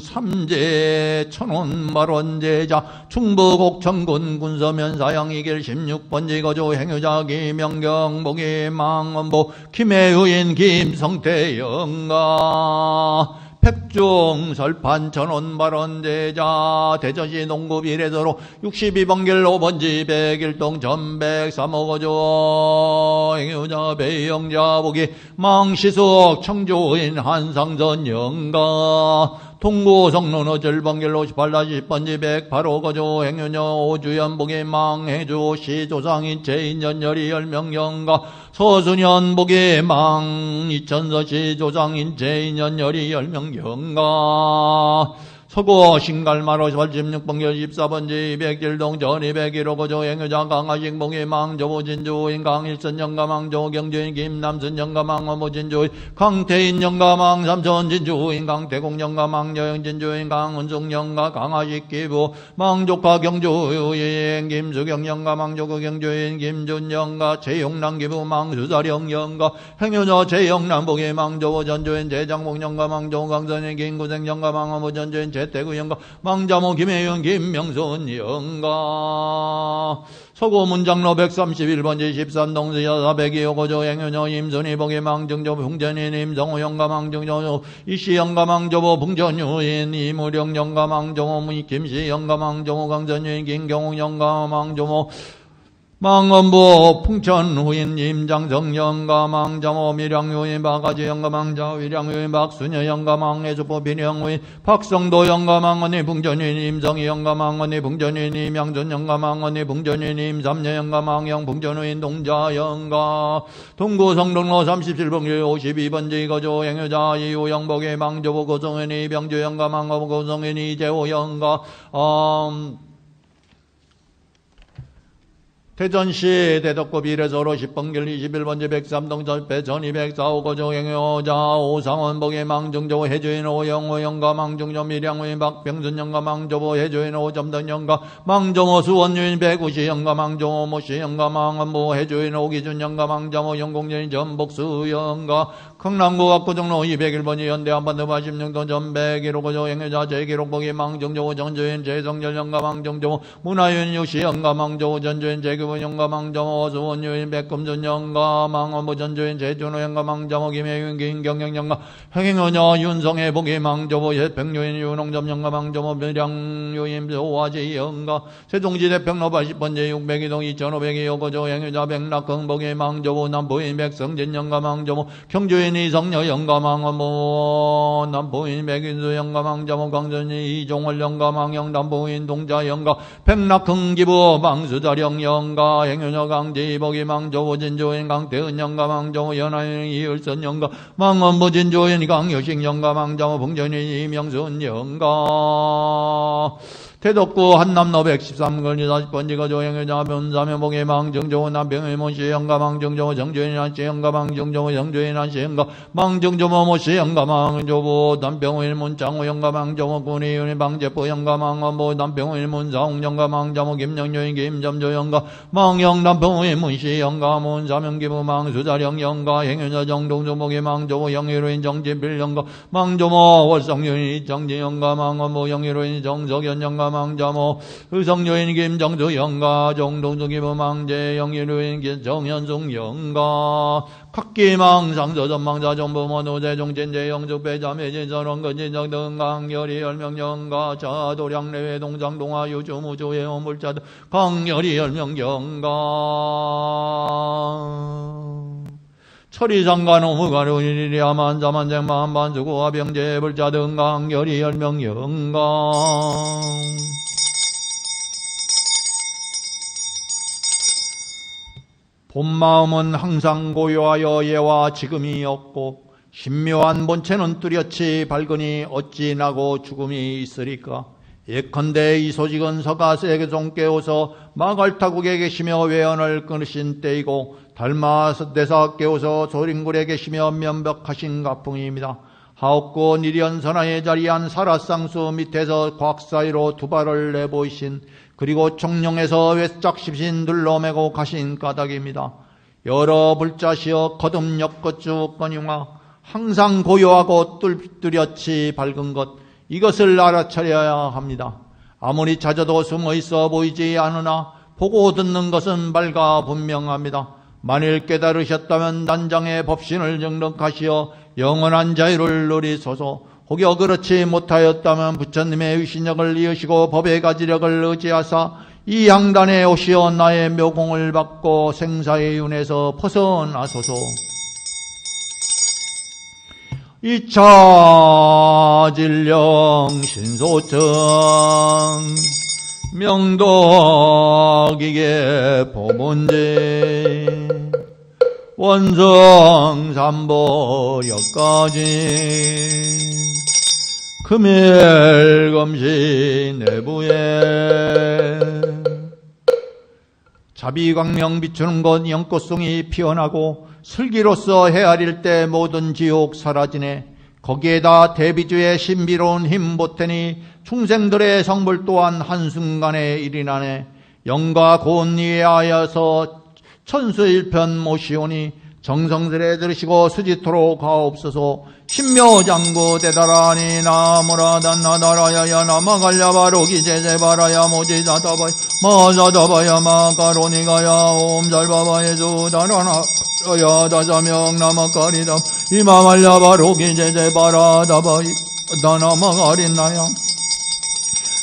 [SPEAKER 2] 삼제 천원발원제자 충북옥천군 군서면사양 이길 16번지 거주 행유자 김영경 복이 망원보 김혜의인 김성태 영가 백중 설판 천원발원제자 대전시 농구 비례도로 62번길 5번지 101동 전백 3호 거주 행유자 배영자 복이 망시숙 청주인 한상전 영가 동구 성론 어절번길 58-10번지 108호 거주 행유녀 오주연 복이 망해주 시조상인 제인연열이 10명 영가 서순현 복이 망 이천서시 조상인 제인연열이 10명 영가 서구 신갈마로 16번길 14번지 201동 전 201호 거주 행유자 강하식 복이 망조보 진주인 강일선 영가 망조 경주인 김남순 영가 망어모 진주인 강태인 영가 망삼천 진주인 강태공 영가 망여영 진주인 강은숙 영가 강하식 기부 망조카 경주인 김수경 영가 망조구 경주인 김준 영가 최용남 기부 망수사령 영가 행유자 최영남 복이 망조보 전주인 재장복 영가 망조 강선인 김구생 영가 망어모 전주인 대구 영가 망자모 김혜영 김명순 영가 서구 문장로 131번지 13동 수여사 102호 거주 행유녀 임순희 복이 망정조 풍전인 임성호 영가 망정조 이씨 영가 망조보 풍전유인 이무령 영가 망정호 김씨 영가 망정호 강선유인 김경욱 영가 망조모 망원부 풍천후인 임장성 영가 망자모 미량유인 바가지 영가 망자 위량유인 박수녀 영가 망해주포 비량유인 박성도 영가 망언니 풍전인 임성희 영가 망언니 풍전인 임양전 영가 망언니 풍전인 임삼녀 영가 망영 풍전후인 동자 영가 동구 성동로 37번길 52번지 거주 행유자 이우영복의 망조보 고성인 이병주 영가 망어보 고성인 이재호 영가 대전시 대덕구 비례소로 10번길 21번지 103동 절배 전 204호 거주 행여자 오상원 복의 망정조 해주인 오영호 영가 망정조 미량우인 박병순 영가 망조보 해주인 오점덕 영가 망정호 수원유인 배구시 영가 망정호 모시 영가 망원보 해주인 오기준 영가 망자모 영공연인 전복수 영가 강남구 압구정로 201번지 현대 한반도 86동 전백일호 거주 행여자 제기록 복의 망정조 전주인 재성열 영가 망정조 문화유인 유시 영가 망조호 전주인 재규 영가 망자모 수원유인 백금전 영가 망원부 전주인 제준호 영가 망자모 김혜윤 김경영 영가 행행여녀 윤성의 복이 망조보 예평유인 윤홍점 영가 망조모 밀양유인 소화지 영가 세종시 대평로 80번지 602동 2502호 거주 행유자 백락흥 복이 망조보 남부인 백성진 영가 망조모 경주인 이성녀 영가 망원부 남부인 백인수 영가 망자모 강전이 이종월 영가 망영 남부인 동자 영가 백락흥 기부 망수자령 영가 행여녀 강제복이 망조보 진주인 강태은 영가 망조모 연하인 이을선 영가 망원부 진주인 강여식 영가 망자모 봉전인 이명순 영가 대덕구 한남로 113걸 40번지 거주 행여자 변사면복의 망정조 남병의 모시 영가 망정조 정주인 한시 영가 망정조 정주인 한시 영가 망정조모 모시 영가 망조보 남병의 문창호 영가 망조모 군의윤의 방제포 영가 망원보 남병의 문사홍 영가 망자모 김영유인 김점조 영가 망영 남병의 문시 영가 문사명기부 망수자령 영가 행여자 정동조복의 망조보 영의로인 정진필 영가 망조모 월성윤의 정진 영가 망원보 영의로인 정석연 영가
[SPEAKER 1] 망자모 의성요인 김정주 영가 정동주 김망제 영일요인 정현중 영가 각기망상저전망자 정부모노제 종진제 영죽배자매진 전원근진정 등강열이 열명영가 자도량내외 동장동화 유주무주의 오물자들 강열이 열명영가 철이상간 오무가루니리 아만자만쟁 만반주고 아병제 불자 등강열이 열명영가 본마음은 항상 고요하여 예와 지금이 없고 신묘한 본체는 뚜렷이 밝으니 어찌 나고 죽음이 있으리까. 예컨대 이 소식은 서가세에게 좀 깨워서 마갈타국에 계시며 외연을 끊으신 때이고 달마대사 깨워서 조링굴에 계시며 면벽하신 가풍입니다. 하옵고 니련선하에 자리한 사라쌍수 밑에서 곽 사이로 두 발을 내보이신 그리고 청룡에서 외짝 십신 둘러매고 가신 까닭입니다. 여러 불자시여 거듭력 것주 건용아 항상 고요하고 뚜렷이 밝은 것 이것을 알아차려야 합니다. 아무리 찾아도 숨어있어 보이지 않으나 보고 듣는 것은 밝아 분명합니다. 만일 깨달으셨다면 난장의 법신을 정력하시어 영원한 자유를 누리소서. 혹여 그렇지 못하였다면 부처님의 위신력을 이으시고 법의 가지력을 의지하사 이 양단에 오시어 나의 묘공을 받고 생사의 윤에서 벗어나소서. 2차 진령 신소청 명덕이계 보문제 원성 삼보 역까지 금일검시 내부에 자비광명 비추는 것 연꽃송이 피어나고 슬기로서 헤아릴 때 모든 지옥 사라지네. 거기에다 대비주의 신비로운 힘 보태니 충생들의 성불 또한 한순간에 일이 나네. 영과 고언니에 하여서 천수일편 모시오니 정성들에 들으시고 수지토록 가옵소서. 신묘장구 대다라니 나무라단나다라야야 나마갈야바로기 제제바라야 모지자다바야 마자다바야 마가로니가야 옴잘바바예 주다라나야 다자명 나마가리담 이마말야바로기 제제바라다바이 다나마가린나야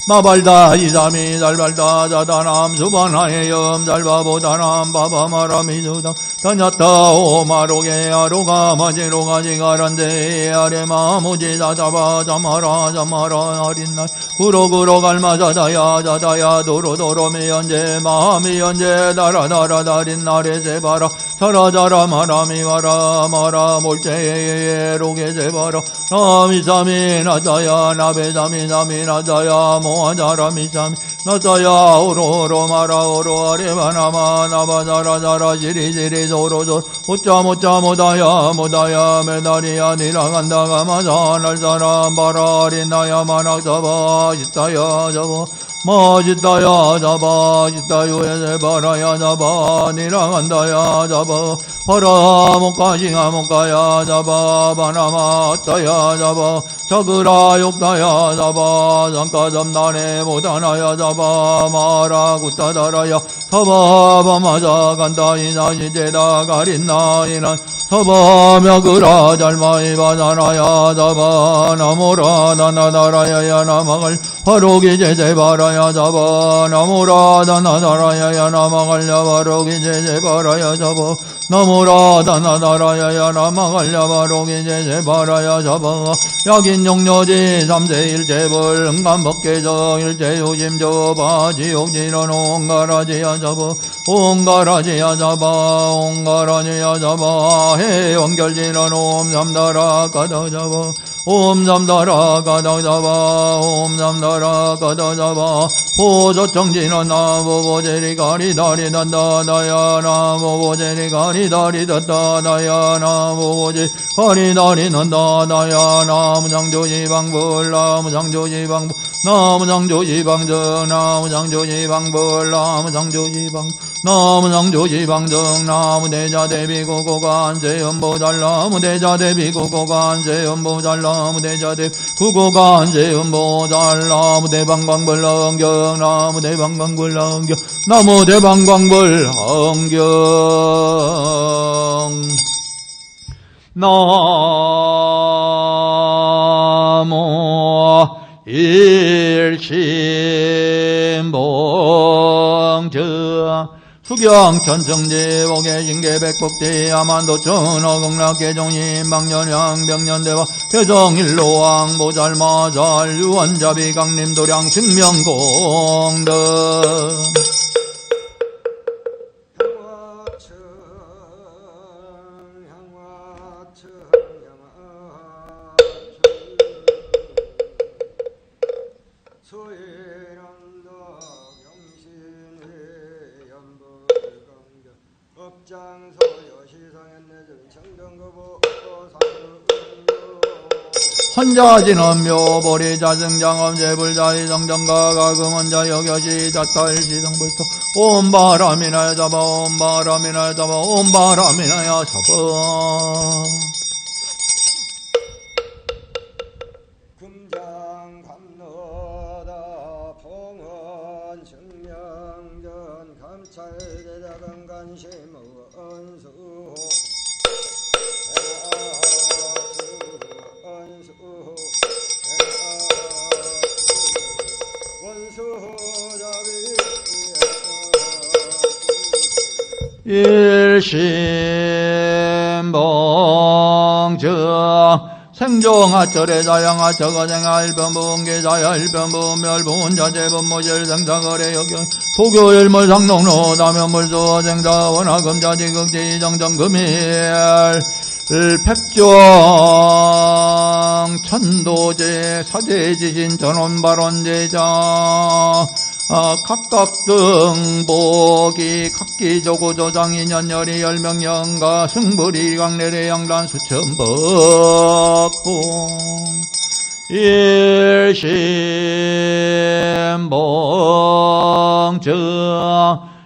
[SPEAKER 1] 마발다 이삼이 달발다 자다남 수반하에 염잘바보다남 바바마라미주다 다냐타 오마로게 아로가 마지로가지가란데 아레마 무지자자바 자마라 자마라 아린날 구로구로 갈마자다야 자다야 도로도로 미연제 마미연제 다라다라 다린날에 제바라 자라자라 마라미 마라 마라 몰제에 로게 제바라 나미사미 나자야 나베자미 나미 나자야 모아자라미사미 나자야 오로로 마라 오로 아레바나마 나바자라자라 지리지리 조로조 오짜 모짜 모다야 모다야 메다리야 니라간다가 마자 날사람 바라리 나야 마낙자바 지타야 자바 마지타야 자바 지타요에 바라야 자바 니라간다야 자바 바라 목가싱아 목가야 자바 바나마 따야 자바 자그라 욕다야 자바 잠가잠나네 못하나야 자바 마라 굿다다라야 서바바 마자 간다 이나시제다 가린나 이난 서바며 그라 잘마이 바자라야 자바 나모라 다나다라야야 나마갈 바로기 제제바라야 자바 나모라 다나다라야야 나마갈야 바로기 제제바라야 자바 나모라 다나다라야야 나마갈야 바로기 제제바라야 자바 야긴 용녀지 삼세일제불 응감법계정 일제요심저 바지옥지런 옹가라지야 자바 옹가라지야 자바 옹가라지야 자바 해원결지런 옴삼다라 가다 자바 옴삼다라 가다 자바 옴삼다라 가다 자바 보조청지는 나보보제리 가리다리 단다다야 나보보제리 가리다리 단다다야 나보보제 가리다리 난다다야 나무장조지방불 나무장조지방불 나무장조지방정 나무장조지방불 나무장조지방 나무 상조지방정 나무 대자 대비 구고간 제음보살 나무 대자 대비 구고간 제음보살 나무 대자 대비 구고간 제음보살 나무 대방광불렁경 나무 대방광불렁경 나무 대방광불렁경 나무 일심봉정 수경천정제 오계신계백복대 아만도천어극락계종임 방년양 병년대와 대정일로왕 모잘마잘 유원자비 강림도량 식명공덕 헌자지는 묘보리 자승장엄 제불자의 정정가 가금원자 여겨시 자타일시 성불토 옴바람이나 잡아 옴바람이나 잡아 옴바람이나 잡아
[SPEAKER 3] 금장 감노다 봉헌 증명전 감찰대자금 간심 원수
[SPEAKER 1] 일심봉정 생종하철에 자양하처거생하 일변부응계자야 일변부멸부운자재분모절 생사거래 여경 도교일물상농로 다면물수어생자 원하금자지극지 정정금일 백종 천도제 사제지신 전원발원제자 각각 등복이 각기조고 조장인연열이 열명연가 승불이 강례대 양단 수천법고 일심봉정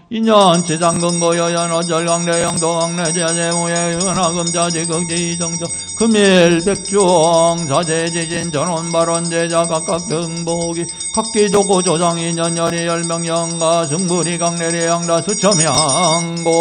[SPEAKER 1] 인연치장근고여연 어절강대영도강례제제무예 은하금자지극지정정 금일백종 사제지진 전원발원제자 각각 등복이 각기조고 조장인연열이 열명연가 승불이 강례대 양단 수천명고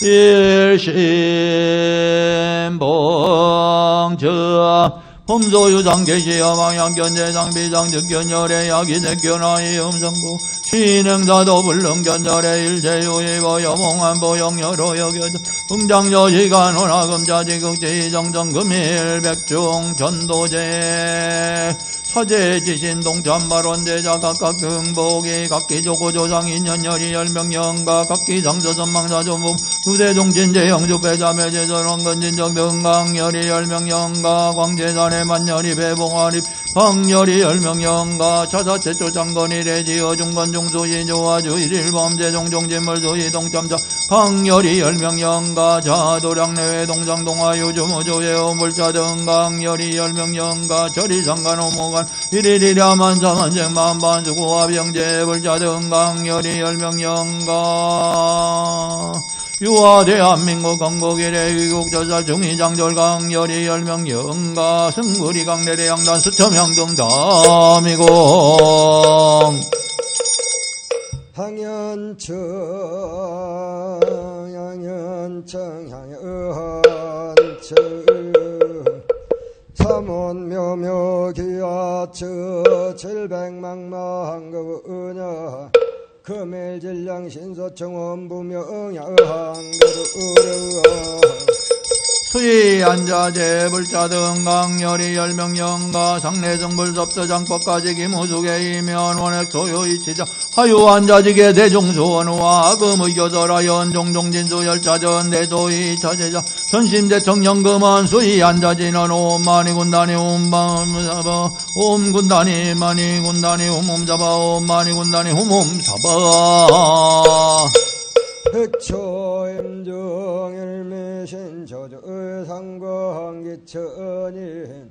[SPEAKER 1] 일심봉정 험소유장계시여망양견제장비장즉견열의 야기대견하이 음성부 신행자도 불능견절의 일제유의보 여몽한보 영여로 여겨져 응장저시간 원하금자지극지 정정금일 백중 전도제 서제지신 동참발원대자 각각 등복이 각기조고 조장인연열이 열명연가 각기상저전망사조무 두대종진제 영주배자매제전원건진정 등강열이 열명연가 광제산의 만열이 배봉화립 방열이 열명연가 차사체초장건이 대지어 중건중수인조화주 일일범제종종진물수이 동참자 강열이 열명연가 자도량내외 동장동화유주무조예오 물자 등강열이 열명연가 절이상간오모간 일일이랴만사만쟁 만반수고화병제 불자 등강열이 열명연가 유아 대한민국 건국일의 위국저살 중의장졸 강열이 열명연가 승구리 강례대 양단 수천명 등담이공
[SPEAKER 3] 항연청 양연청 향연청 삼원묘묘기하처 칠백망마한거은여 금일질량신소청원부명야항거르
[SPEAKER 1] 수의 안자제 불자 등 강열이 열명연가 상례정불섭서장법까지 기무수계 이면 원액 소유이치자 하유 안자지계 대종수원우와 금의교설하 연종종진수 열자전 대조이 차제자 전심대청연금한 수의 안자지는 옴마니 군단이 옴밤사바 옴군단이 마니 군단이 옴옴사바 옴마니 군단이 옴옴사바
[SPEAKER 3] 흑초임정일미신 저주상광기천인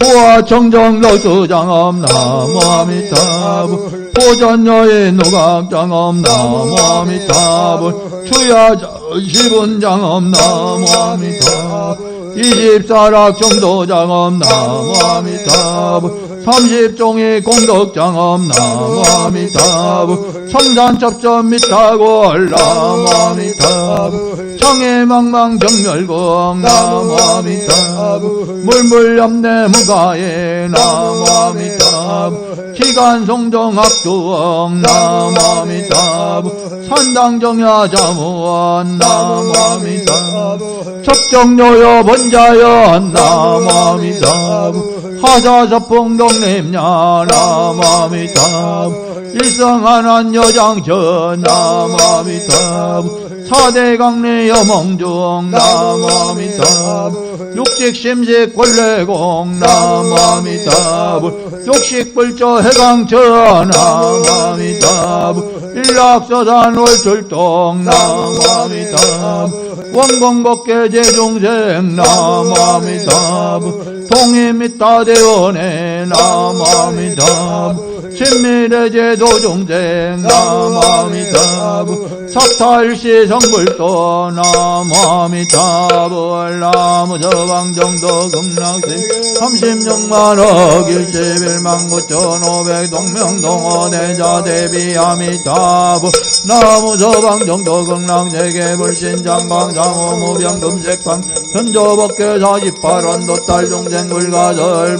[SPEAKER 1] 보아 정정로수장엄 나무 아미타불 보전여인 노각장엄 나무 아미타불 주야시분장엄 나무 아미타불 24락 정도장엄 나무 아미타불 30종이 공덕장엄 나무 아미타불 성산첩전 밑하골 나무 아미타불 청해망망 정멸공 나무 아미타불 물물염내 무가에 나무 아미타불 기간송정학두엉 나무 아미타불 산당정야자무원 나무 아미타불 첩정요여 번자연 나무 아미타불 하자섭풍동림냐 나무 아미타불 일성하난 여장전 나무 아미타불 사대강리 여몽중 나무 아미타불 육식심식 권례공 나무 아미타불 육식불조 해강전 나무 아미타불 일락서산 월출동 나무 아미타불 원공법계 제중생 나무 아미타불 통임미타대원에 나무 아미타불 신미래 제도중생 나무 아미타불 사타일시 성불도 나무 아미타불 나무 저방정도 극락세 36만억 1115,500 동명동원대자 대비 아미타불 나무 저방정도 극락세계 불신장광장호 무병금색방 현조법계 48원도 딸중생 불가절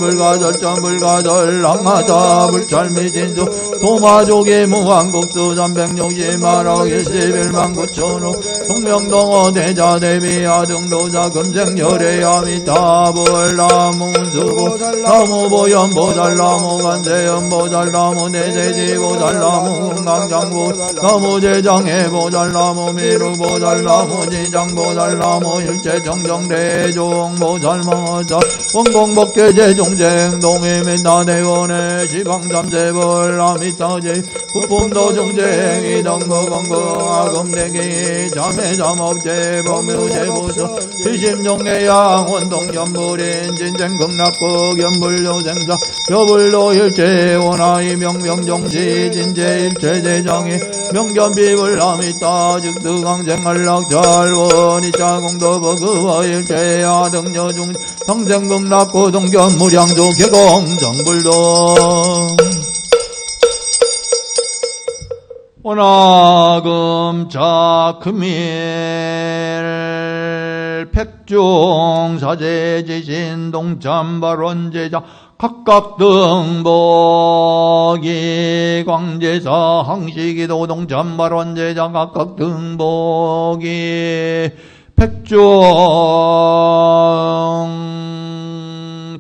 [SPEAKER 1] 전불가절 랑하자 불찰미진수 도마족이 무한국수 360만억 11만 9천억 동명동어 대자 대비 아등도자 금생열애 아미타불 나무수고 나무보현보살 나무간세연보살 나무내세지보살 나무강장보살 나무제장해보살 나무미루보살 나무지장보살 나무일체정정대종보살 모살 원공법계 제종생 동해민다대원의 지방잠재벌 아미타제 국품도종생 이덕무건거아금대기 자매잠업제 법묘제보서 지심종계양 원동연불인 진쟁극락국 연불로생사 여불로일체 원하이 명명종시 진제일체제장이 명견비불 아미타 즉득항생한락잘원이자공도버그와일체 아등여중 성생극락구 동견무량조 개공정불동 원하금자 금일 백중 사제지신 동참발원제자 각각 등복이 광제사 항시기도 동참발원제자 각각 등복이 백중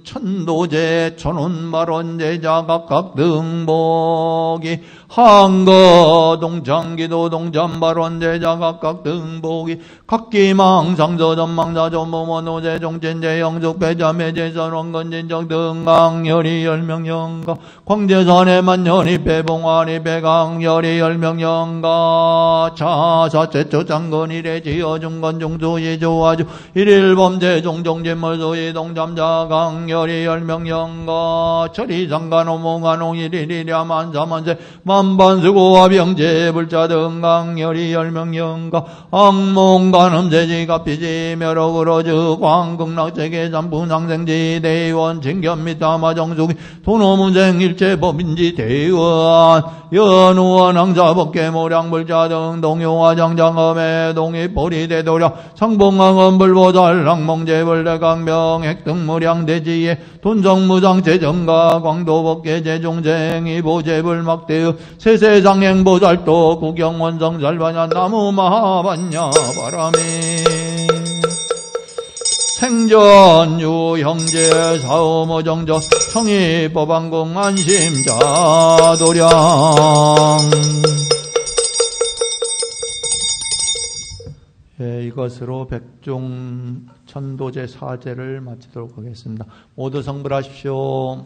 [SPEAKER 1] 천도제 천운발원제자 각각 등복이 한거 동창기도 동참발원제자 각각 등복이 각기망상저전망자전모모노제 종진제 영숙배자매제선 원건진정 등강열이 열명영가 광제산의 만년이 배봉환이 배강열이 열명영가 차사체초 장건이래 지어중건중수이 조아주 일일범제 종종진물수이 동참자 강열이 열명영가 철이상간오몽간홍 일일이랴 만사만세 만반수고와 병제 불자 등강열이 열명영가 악몽간음제지 갑피지 멸옥으로즈 광극락세계 삼분항생지 대원 징견미타마정수기 도노문생 일체법인지 대원 연우원 항사법계 모량불자 등 동요화장장엄의 동입보리대도량 상봉항엄 불보살 항몽제불대강명 핵등무량대지에 돈성무상 재정가 광도법계 제종쟁이 보제불막대의 세세상행보살도 구경원성살반야 나무마하반야 바람이 생전유 형제 사오모정저 청이법안공 안심자도량 이것으로 백중 천도제 사제를 마치도록 하겠습니다. 모두 성불하십시오.